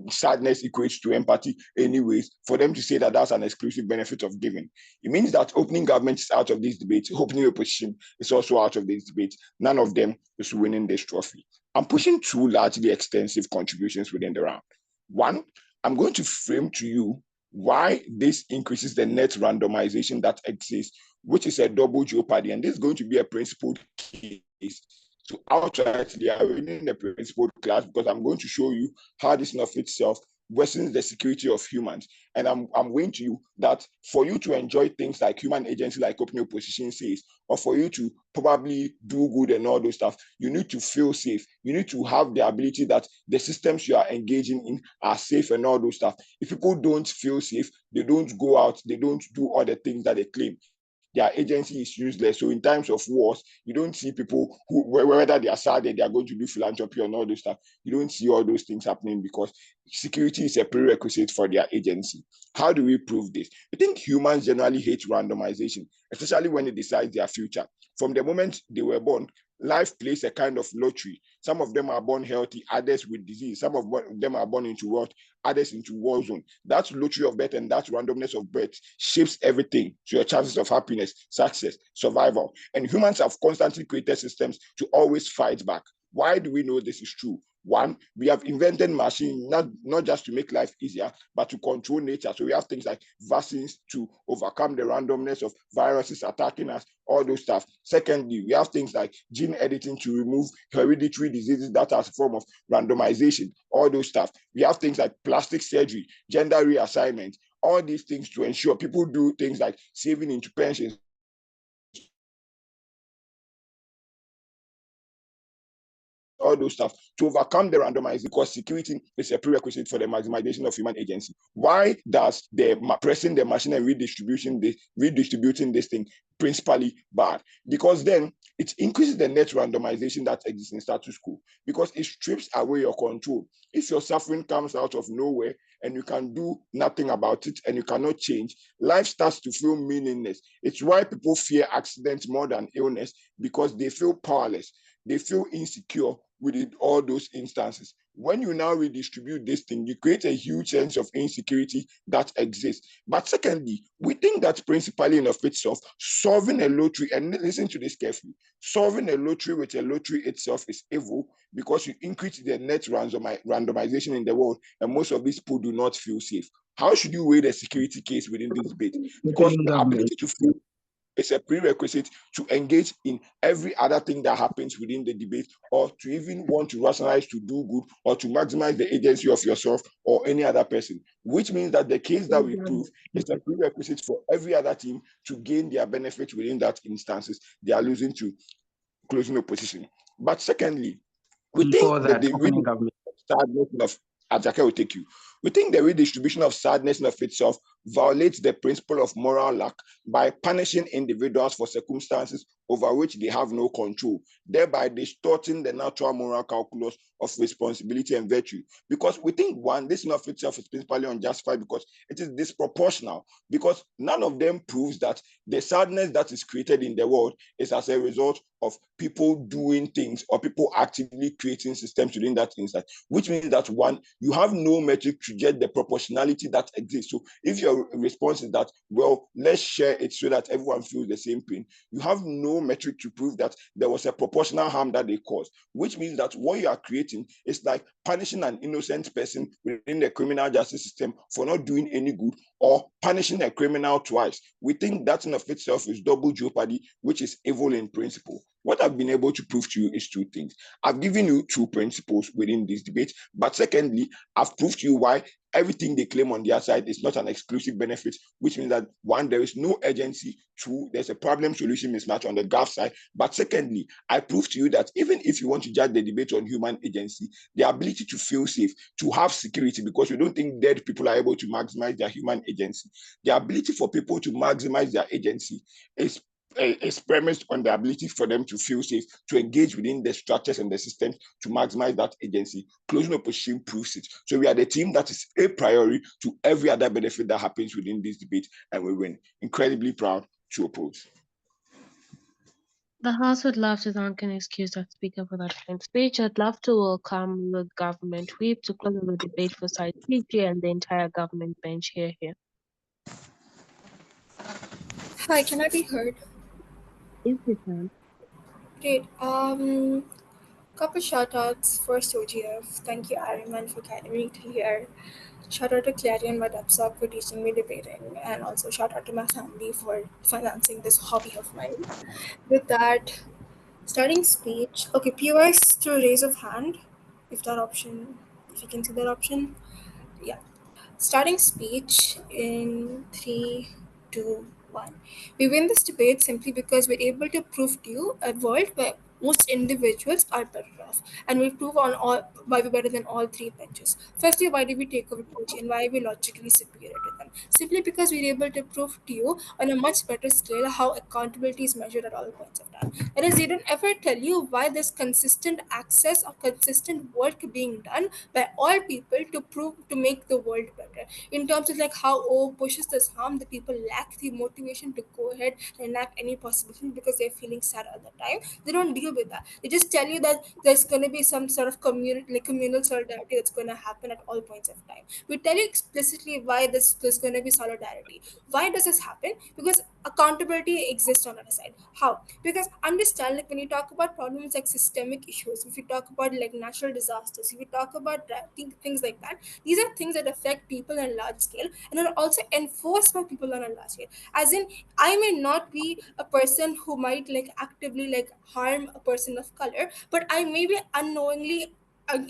sadness equates to empathy anyways, for them to say that that's an exclusive benefit of giving. It means that opening government is out of this debate. Opening opposition is also out of this debate. None of them is winning this trophy. I'm pushing two largely extensive contributions within the round. One, I'm going to frame to you why this increases the net randomization that exists, which is a double jeopardy. And this is going to be a principled case. So outrightly, I'm winning the principled class because I'm going to show you how this in of itself worsens the security of humans. And I'm going to you that for you to enjoy things like human agency, like opening opposition says, or for you to probably do good and all those stuff, you need to feel safe. You need to have the ability that the systems you are engaging in are safe and all those stuff. If people don't feel safe, they don't go out, they don't do all the things that they claim. Their agency is useless. So in times of wars, you don't see people who, whether they are sad that they are going to do philanthropy and all those stuff, you don't see all those things happening because security is a prerequisite for their agency. How do we prove this? I think humans generally hate randomization, especially when it decides their future. From the moment they were born, life plays a kind of lottery. Some of them are born healthy, others with disease. Some of them are born into what? Others into war zone. That lottery of birth and that randomness of birth shapes everything. So your chances of happiness, success, survival. And humans have constantly created systems to always fight back. Why do we know this is true? One, we have invented machines not just to make life easier, but to control nature. So we have things like vaccines to overcome the randomness of viruses attacking us, all those stuff. Secondly, we have things like gene editing to remove hereditary diseases that are a form of randomization, all those stuff. We have things like plastic surgery, gender reassignment, all these things to ensure people do things like saving into pensions, all those stuff to overcome the randomization, because security is a prerequisite for the maximization of human agency. Why does the pressing the machine and redistributing this thing principally bad? Because then it increases the net randomization that exists in status quo, because it strips away your control. If your suffering comes out of nowhere and you can do nothing about it and you cannot change, life starts to feel meaningless. It's why people fear accidents more than illness, because they feel powerless. They feel insecure within all those instances. When you now redistribute this thing, you create a huge sense of insecurity that exists. But secondly, we think that principally in of itself, solving a lottery, and listen to this carefully, solving a lottery with a lottery itself is evil, because you increase the net randomization in the world, and most of these people do not feel safe. How should you weigh the security case within this debate? Because the ability to feel is a prerequisite to engage in every other thing that happens within the debate, or to even want to rationalize to do good or to maximize the agency of yourself or any other person, which means that the case that we prove is a prerequisite for every other team to gain their benefit within that instances they are losing to closing opposition. But secondly, we Before think that that, the opening government. sadness of Ajake will take you. We think the redistribution of sadness of itself violates the principle of moral lack by punishing individuals for circumstances over which they have no control, thereby distorting the natural moral calculus of responsibility and virtue. Because we think, one, this in of itself is principally unjustified because it is disproportional, because none of them proves that the sadness that is created in the world is as a result of people doing things or people actively creating systems within that instance, which means that, one, you have no metric to get the proportionality that exists. So if your response is that, well, let's share it so that everyone feels the same pain, you have no metric to prove that there was a proportional harm that they caused, which means that what you are creating is like punishing an innocent person within the criminal justice system for not doing any good, or punishing a criminal twice. We think that in of itself is double jeopardy, which is evil in principle. What I've been able to prove to you is two things. I've given you two principles within this debate, but secondly, I've proved to you why everything they claim on their side is not an exclusive benefit, which means that, one, there is no urgency. Two, there's a problem solution mismatch on the GAF side. But secondly, I proved to you that even if you want to judge the debate on human agency, the ability to feel safe, to have security, because we don't think dead people are able to maximize their human agency, the ability for people to maximize their agency is premised on the ability for them to feel safe, to engage within the structures and the systems to maximize that agency. Closing opposition proves it. So we are the team that is a priori to every other benefit that happens within this debate, and we win. Incredibly proud to oppose. The House would love to thank and excuse that speaker for that fine speech. I'd love to welcome the government whip to close the debate for side PG and the entire government bench here. Hi, can I be heard? Yes, you can. Great. Couple shout outs. First, OGF. Thank you, Ariman, for guiding me to here. Shout out to Clary and Madapsa for teaching me debating, and also shout out to my family for financing this hobby of mine. With that, starting speech. Okay, POS through raise of hand, if that option, if you can see that option. Yeah. Starting speech in 3, 2, 1. We win this debate simply because we're able to prove to you a world where most individuals are better off, and we prove on all why we're better than all three benches. Firstly, why did we take over PG and why are we logically superior to them? Simply because we're able to prove to you on a much better scale how accountability is measured at all points of time. That is, they don't ever tell you why there's consistent access or consistent work being done by all people to make the world better. In terms of like how pushes this harm, the people lack the motivation to go ahead and enact any possible thing because they're feeling sad all the time. They don't deal with that. They just tell you that there's going to be some sort of communal solidarity that's going to happen at all points of time. We tell you explicitly why there's going to be solidarity. Why does this happen? Because accountability exists on our side. How? Because understand, like when you talk about problems like systemic issues, if you talk about like natural disasters, if you talk about things like that, these are things that affect people on a large scale and are also enforced by people on a large scale. As in, I may not be a person who might like actively like harm a person of color, but I may be unknowingly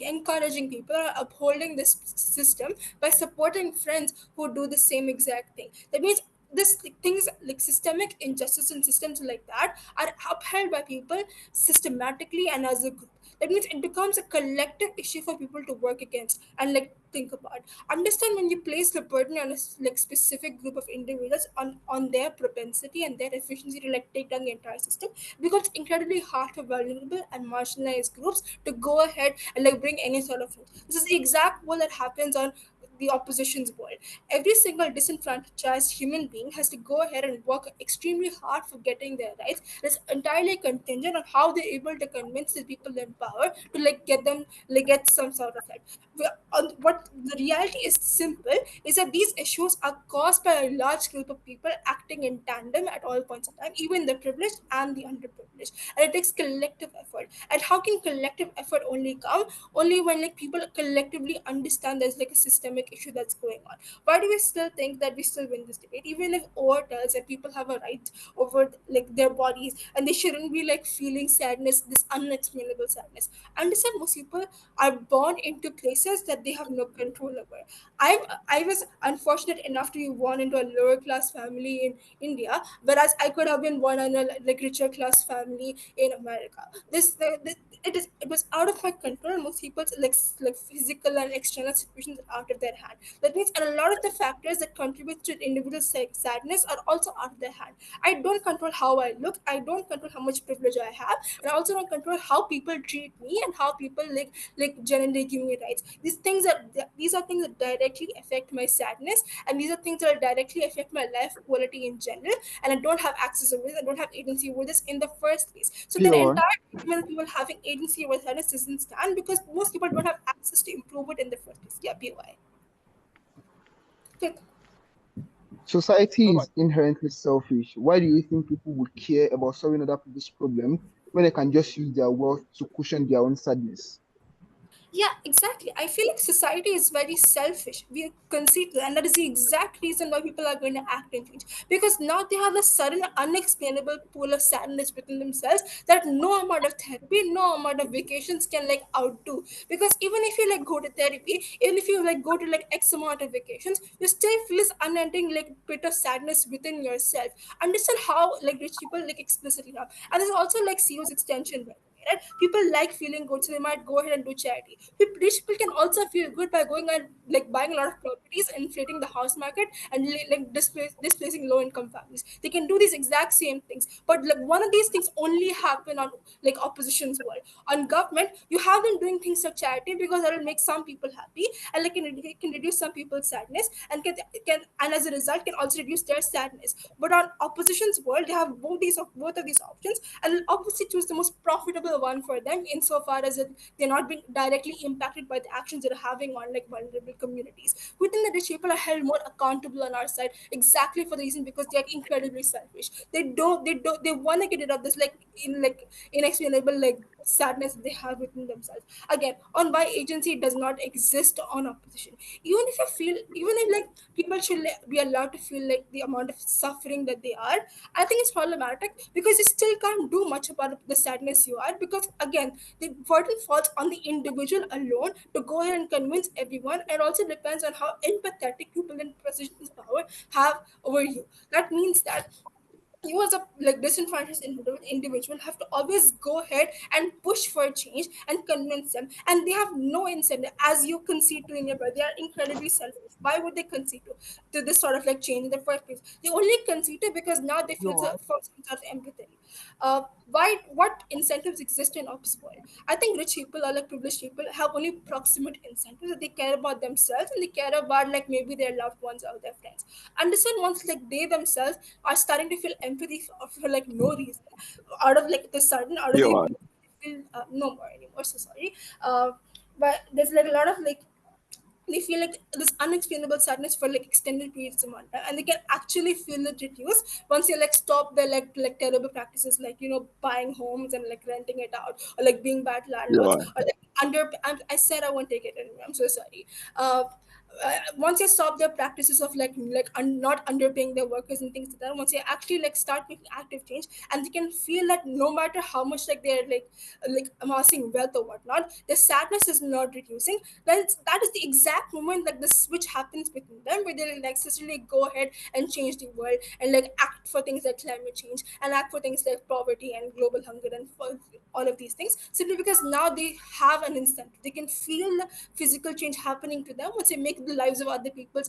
encouraging people or upholding this system by supporting friends who do the same exact thing. That means this things like systemic injustice and systems like that are upheld by people systematically and as a group. That means it becomes a collective issue for people to work against and like think about. Understand, when you place the burden on a like specific group of individuals on their propensity and their efficiency to like take down the entire system, it becomes incredibly hard for vulnerable and marginalized groups to go ahead and like bring any sort of. This is the exact wall that happens on the opposition's world. Every single disenfranchised human being has to go ahead and work extremely hard for getting their rights. It's entirely contingent on how they're able to convince the people in power to like get them like get some sort of help. What the reality is simple is that these issues are caused by a large group of people acting in tandem at all points of time, even the privileged and the underprivileged, and it takes collective effort. And how can collective effort only come? Only when like people collectively understand there's like a systemic issue that's going on. Why do we still think that we still win this debate, even if OR tells that people have a right over like their bodies and they shouldn't be like feeling sadness, this unexplainable sadness? Understand, most people are born into places that they have no control over. I was unfortunate enough to be born into a lower class family in India, whereas I could have been born in a like richer class family in America. It was out of my control. Most people's like physical and external situations are out of their hand. That means, and a lot of the factors that contribute to individual sadness are also out of their hand. I don't control how I look. I don't control how much privilege I have, and I also don't control how people treat me and how people generally give me rights. These are things that directly affect my sadness, and these are things that directly affect my life quality in general. And I don't have access over this. I don't have agency over this in the first place. So the Pure. entire argument of people having agency over sadness doesn't stand because most people don't have access to improve it in the first place. Yeah, PY. Okay. Society All right. is inherently selfish. Why do you think people would care about solving other people's problem when they can just use their wealth to cushion their own sadness? Yeah, exactly. I feel like society is very selfish. We are conceited, and that is the exact reason why people are going to act and change. Because now they have a sudden, unexplainable pool of sadness within themselves that no amount of therapy, no amount of vacations can outdo. Because even if you go to therapy, even if you go to X amount of vacations, you still feel this unending pit of sadness within yourself. Understand how rich people explicitly have, and there's also CEO's extension, right? People like feeling good, so they might go ahead and do charity. Rich people can also feel good by going and buying a lot of properties, inflating the house market, and displacing low income families. They can do these exact same things, but one of these things only happen on opposition's world. On government, you have them doing things like charity because that will make some people happy, and can reduce some people's sadness, and and as a result can also reduce their sadness. But on opposition's world, they have both of these options, and will obviously choose the most profitable one for them insofar as they're not being directly impacted by the actions they're having on vulnerable communities. Within the rich people are held more accountable on our side exactly for the reason because they are incredibly selfish. They want to get rid of this inexplainable sadness they have within themselves. Again, on why agency does not exist on opposition. Even if people should be allowed to feel the amount of suffering that they are, I think it's problematic because you still can't do much about the sadness you are, because again the burden falls on the individual alone to go ahead and convince everyone. It also depends on how empathetic people in positions of power have over you. That means that you as a disenfranchised individual have to always go ahead and push for change and convince them, and they have no incentive, as you concede to in your brother. They are incredibly selfish. Why would they concede to this sort of change in the first place? They only concede to because now they feel Pure. for some sort of empathy. Why? What incentives exist in ops world? I think rich people or privileged people have only proximate incentives, that they care about themselves and they care about maybe their loved ones or their friends. Understand, once they themselves are starting to feel empathy for no reason, out of the sudden, out of the Pure. blue, they feel no more anymore. So sorry. But there's a lot of they feel this unexplainable sadness for extended periods of time, and they can actually feel it reduce once you stop their terrible practices, buying homes and renting it out, or being bad landlords, Pure. or I said I won't take it anymore, I'm so sorry. Once you stop their practices of not underpaying their workers and things like that, once you actually start making active change, and they can feel that no matter how much they're amassing wealth or whatnot, their sadness is not reducing, then that is the exact moment the switch happens within them, where they necessarily go ahead and change the world and act for things like climate change, and act for things like poverty and global hunger, and for all of these things, simply because now they have an incentive. They can feel the physical change happening to them once they make the lives of other people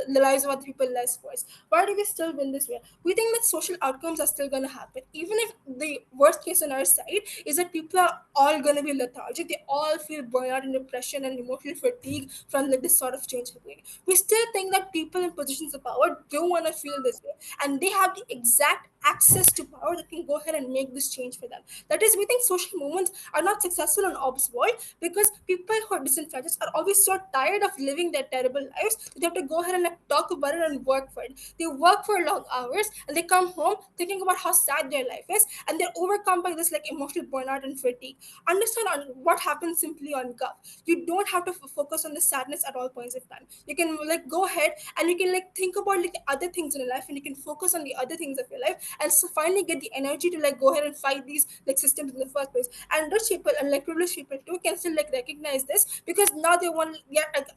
less worse. Why do we still win this way? We think that social outcomes are still going to happen, even if the worst case on our side is that people are all going to be lethargic. They all feel burnout and depression and emotional fatigue from this sort of change happening. We still think that people in positions of power don't want to feel this way, and they have the exact access to power that can go ahead and make this change for them. That is, we think social movements are not successful in ops world because people who are disenfranchised are always so tired of living their terrible lives that they have to go ahead and talk about it and work for it. They work for long hours and they come home thinking about how sad their life is, and they're overcome by this emotional burnout and fatigue. Understand on what happens simply on Gov. You don't have to focus on the sadness at all points of time. You can go ahead and you can think about the other things in your life, and you can focus on the other things of your life, and so finally get the energy to go ahead and fight these systems in the first place. And rich people and privileged people too can still recognize this, because now they are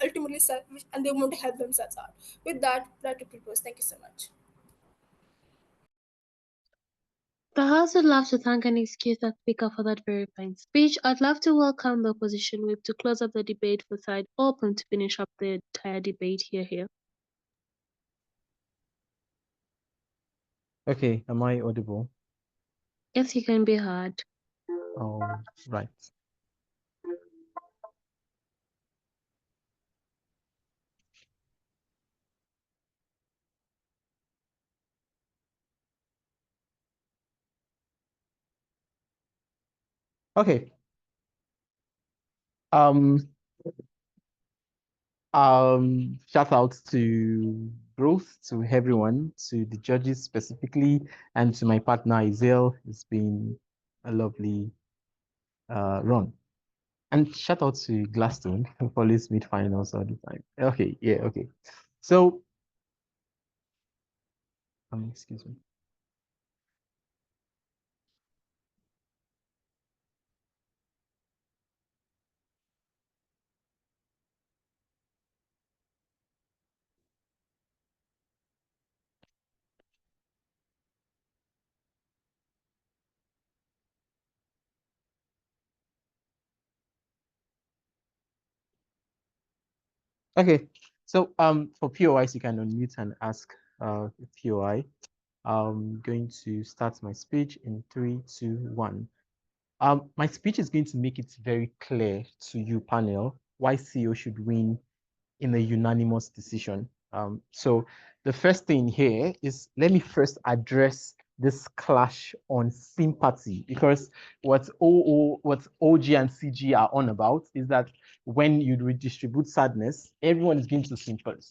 ultimately selfish and they want to help themselves out. With that, that to propose. Thank you so much. The House would love to thank and excuse that speaker for that very fine speech. I'd love to welcome the opposition whip to close up the debate for side open to finish up the entire debate here. Okay, am I audible? Yes, you can be heard. All right. Okay. Shout out to Growth, to everyone, to the judges specifically, and to my partner Isel. It's been a lovely run. And shout out to Gladstone, who always made finals all the time. Okay, yeah, okay. So, excuse me. Okay, so for POIs, you can unmute and ask POI. I'm going to start my speech in 3, 2, 1. My speech is going to make it very clear to you, panel, why CEO should win in a unanimous decision. So the first thing here is, let me first address this clash on sympathy, because what OG and CG are on about is that when you redistribute sadness, everyone is going to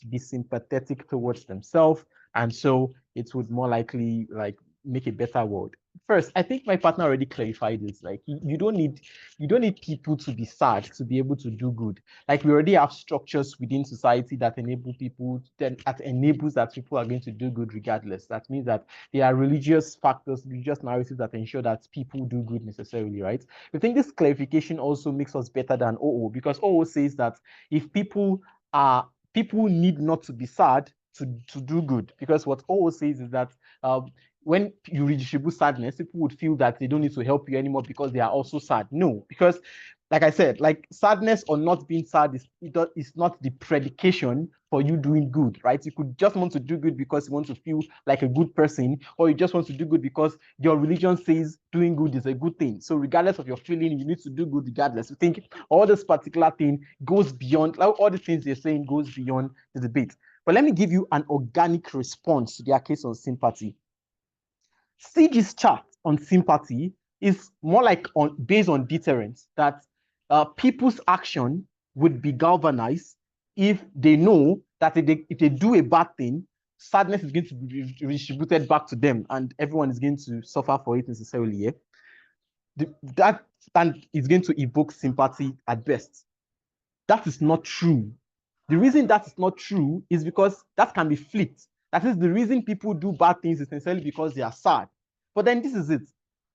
be sympathetic towards themselves, and so it would more likely like make a better world. First, I think my partner already clarified this. Like you don't need people to be sad to be able to do good. Like we already have structures within society that enable people, that enables that people are going to do good regardless. That means that there are religious factors, religious narratives that ensure that people do good necessarily, right? I think this clarification also makes us better than OO, because OO says that if people need not to be sad to do good, because what OO says is that when you redistribute sadness, people would feel that they don't need to help you anymore because they are also sad. No, because like I said, like sadness or not being sad is not the predication for you doing good, right? You could just want to do good because you want to feel like a good person, or you just want to do good because your religion says doing good is a good thing. So regardless of your feeling, you need to do good regardless. You think all this particular thing goes beyond, like all the things they're saying goes beyond the debate. But let me give you an organic response to their case on sympathy. CG's chart on sympathy is more like based on deterrence, that people's action would be galvanized if they know that if they do a bad thing, sadness is going to be redistributed back to them and everyone is going to suffer for it necessarily. Yeah? That stand is going to evoke sympathy at best. That is not true. The reason that is not true is because that can be flipped. That is, the reason people do bad things is necessarily because they are sad. But then this is it.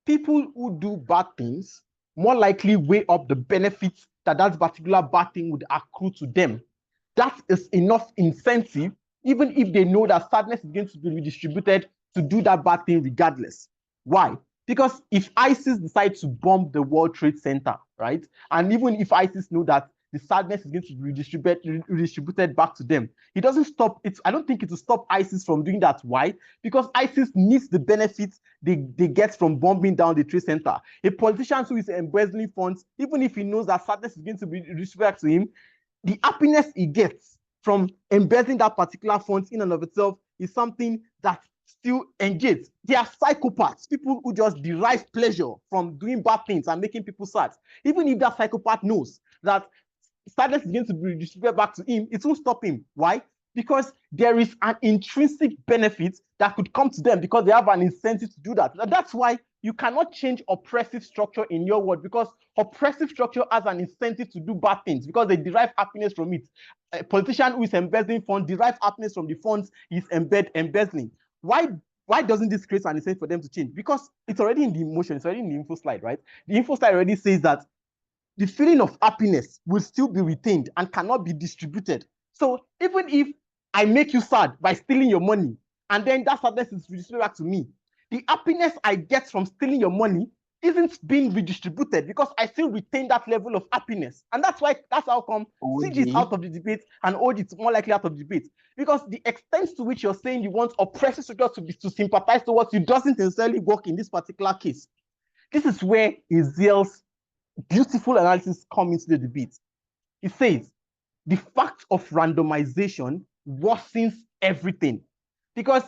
People who do bad things more likely weigh up the benefits that particular bad thing would accrue to them. That is enough incentive, even if they know that sadness is going to be redistributed, to do that bad thing regardless. Why? Because if ISIS decides to bomb the World Trade Center, right? And even if ISIS know that the sadness is going to be redistributed back to them, it doesn't stop it. I don't think it will stop ISIS from doing that. Why? Because ISIS needs the benefits they get from bombing down the Trade Center. A politician who is embezzling funds, even if he knows that sadness is going to be redistributed to him, the happiness he gets from embezzling that particular fund in and of itself is something that still engages. They are psychopaths, people who just derive pleasure from doing bad things and making people sad. Even if that psychopath knows that sadness is going to be redistributed back to him, it won't stop him. Why? Because there is an intrinsic benefit that could come to them because they have an incentive to do that. That's why you cannot change oppressive structure in your world, because oppressive structure has an incentive to do bad things because they derive happiness from it. A politician who is embezzling funds derives happiness from the funds he's embezzling. Why doesn't this create an incentive for them to change? Because it's already in the emotion, it's already in the info slide, right? The info slide already says that the feeling of happiness will still be retained and cannot be distributed. So even if I make you sad by stealing your money, and then that sadness is redistributed back to me, the happiness I get from stealing your money isn't being redistributed because I still retain that level of happiness. And that's how come CG is out of the debate and OG is more likely out of the debate. Because the extent to which you're saying you want oppressive structures to sympathize towards you doesn't necessarily work in this particular case. This is where Ezeal's beautiful analysis comes into the debate. He says, the fact of randomization worsens everything because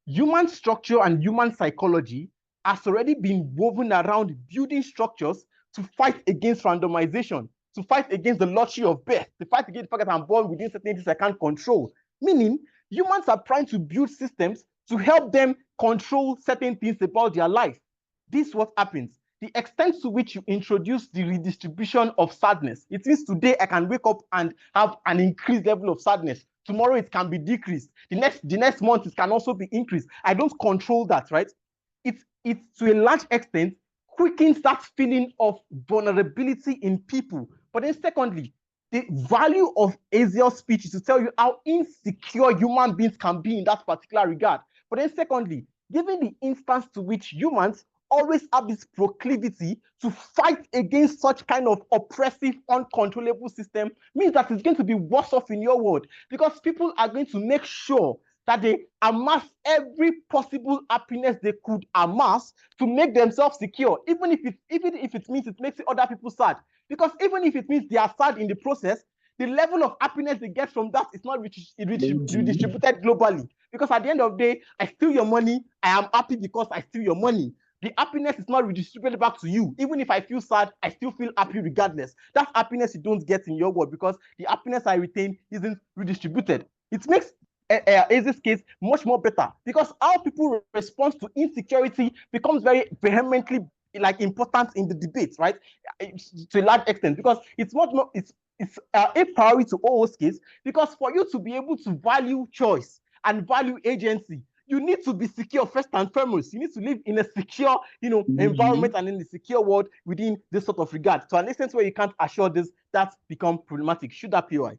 human structure and human psychology has already been woven around building structures to fight against randomization, to fight against the lottery of birth, to fight against the fact that I'm born within certain things I can't control. Meaning, humans are trying to build systems to help them control certain things about their life. This is what happens. The extent to which you introduce the redistribution of sadness. It means today I can wake up and have an increased level of sadness. Tomorrow it can be decreased. The next month it can also be increased. I don't control that, right? It to a large extent quickens that feeling of vulnerability in people. But then secondly, the value of Ezeal's speech is to tell you how insecure human beings can be in that particular regard. But then secondly, given the instance to which humans always have this proclivity to fight against such kind of oppressive, uncontrollable system, means that it's going to be worse off in your world because people are going to make sure that they amass every possible happiness they could amass to make themselves secure, even if it means it makes other people sad. Because even if it means they are sad in the process, the level of happiness they get from that is not redistributed globally. Because at the end of the day, I steal your money, I am happy because I steal your money. The happiness is not redistributed back to you. Even if I feel sad, I still feel happy regardless. That's happiness you don't get in your world because the happiness I retain isn't redistributed. It makes Aze's case much more better because how people respond to insecurity becomes very vehemently important in the debate, right? To a large extent, because it's much more it's a priority to OO's case because for you to be able to value choice and value agency, you need to be secure first and foremost. You need to live in a secure, environment and in a secure world within this sort of regard. To an extent where you can't assure this, that's become problematic. Should that POI?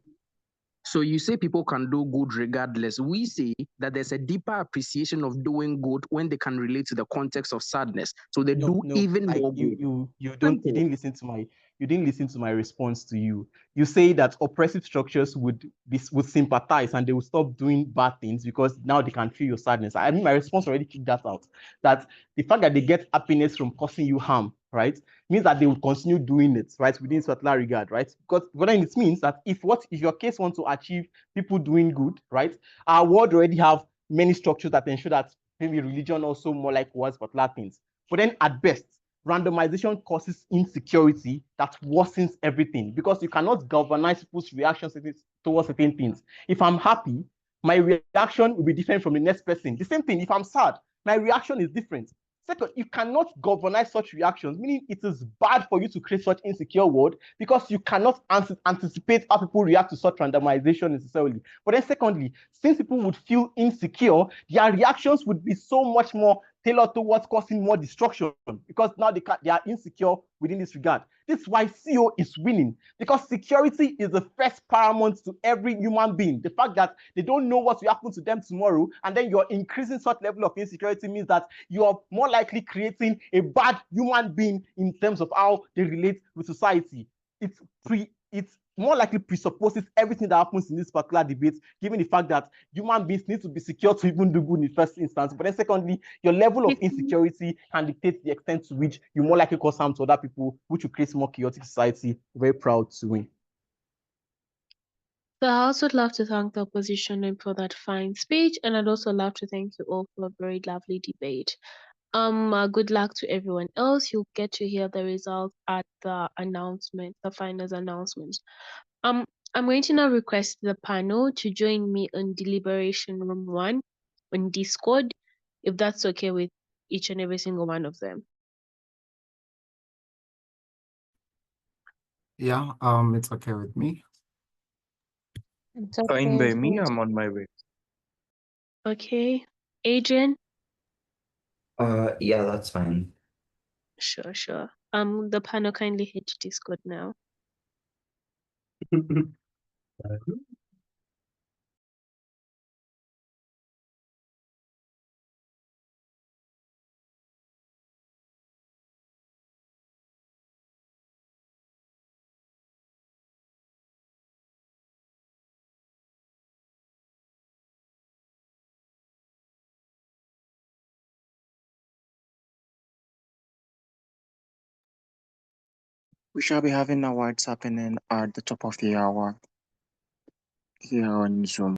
So you say people can do good regardless. We say that there's a deeper appreciation of doing good when they can relate to the context of sadness. So they do even more good. You didn't listen to my response to you. You say that oppressive structures would sympathize and they will stop doing bad things because now they can feel your sadness. I mean, my response already kicked that out. That the fact that they get happiness from causing you harm, right, means that they will continue doing it, right, within particular regard, right? Because then it means that if your case wants to achieve people doing good, right, our world already have many structures that ensure that maybe religion also more like words particular things. But then at best, randomization causes insecurity that worsens everything because you cannot galvanize people's reactions towards certain things. If I'm happy, my reaction will be different from the next person. The same thing, if I'm sad, my reaction is different. Second, you cannot galvanize such reactions, meaning it is bad for you to create such insecure world because you cannot anticipate how people react to such randomization necessarily. But then secondly, since people would feel insecure, their reactions would be so much more tailored towards causing more destruction because now they are insecure within this regard. This is why CO is winning because security is the first paramount to every human being. The fact that they don't know what will happen to them tomorrow and then you're increasing such level of insecurity means that you're more likely creating a bad human being in terms of how they relate with society. It's more likely presupposes everything that happens in this particular debate, given the fact that human beings need to be secure to even do good in the first instance. But then secondly, your level of insecurity can dictate the extent to which you more likely cause harm to other people, which will create more chaotic society. Very proud to win. So I also would love to thank the opposition for that fine speech, and I'd also love to thank you all for a very lovely debate. Good luck to everyone else. You'll get to hear the results at the announcement, the finals announcement. I'm going to now request the panel to join me on deliberation room 1 on Discord, if that's okay with each and every single one of them. Yeah, it's okay with me. It's Fine okay by with me. me. I'm on my way. Okay. Adrian? Yeah, that's fine. Sure. The panel kindly hit Discord now. We shall be having awards happening at the top of the hour here on Zoom.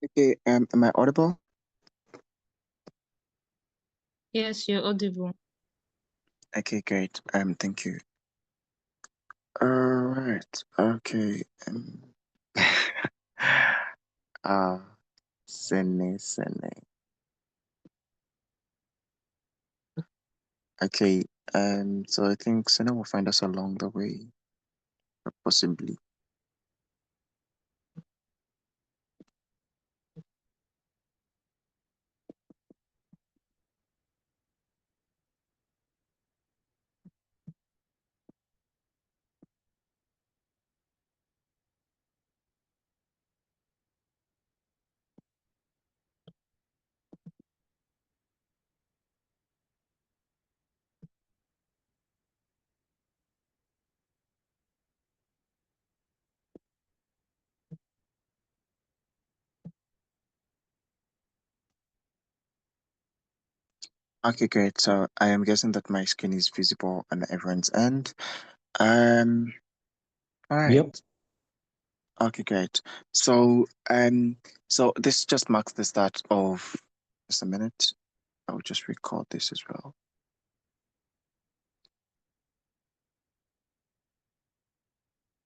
Okay, am I audible? Yes, you're audible. Okay, great. Thank you. All right. Okay. Sene. Okay. So I think Sene will find us along the way, possibly. Okay, great. So I am guessing that my screen is visible on everyone's end. All right. Yep. Okay, great. So so this just marks the start of just a minute. I'll just record this as well.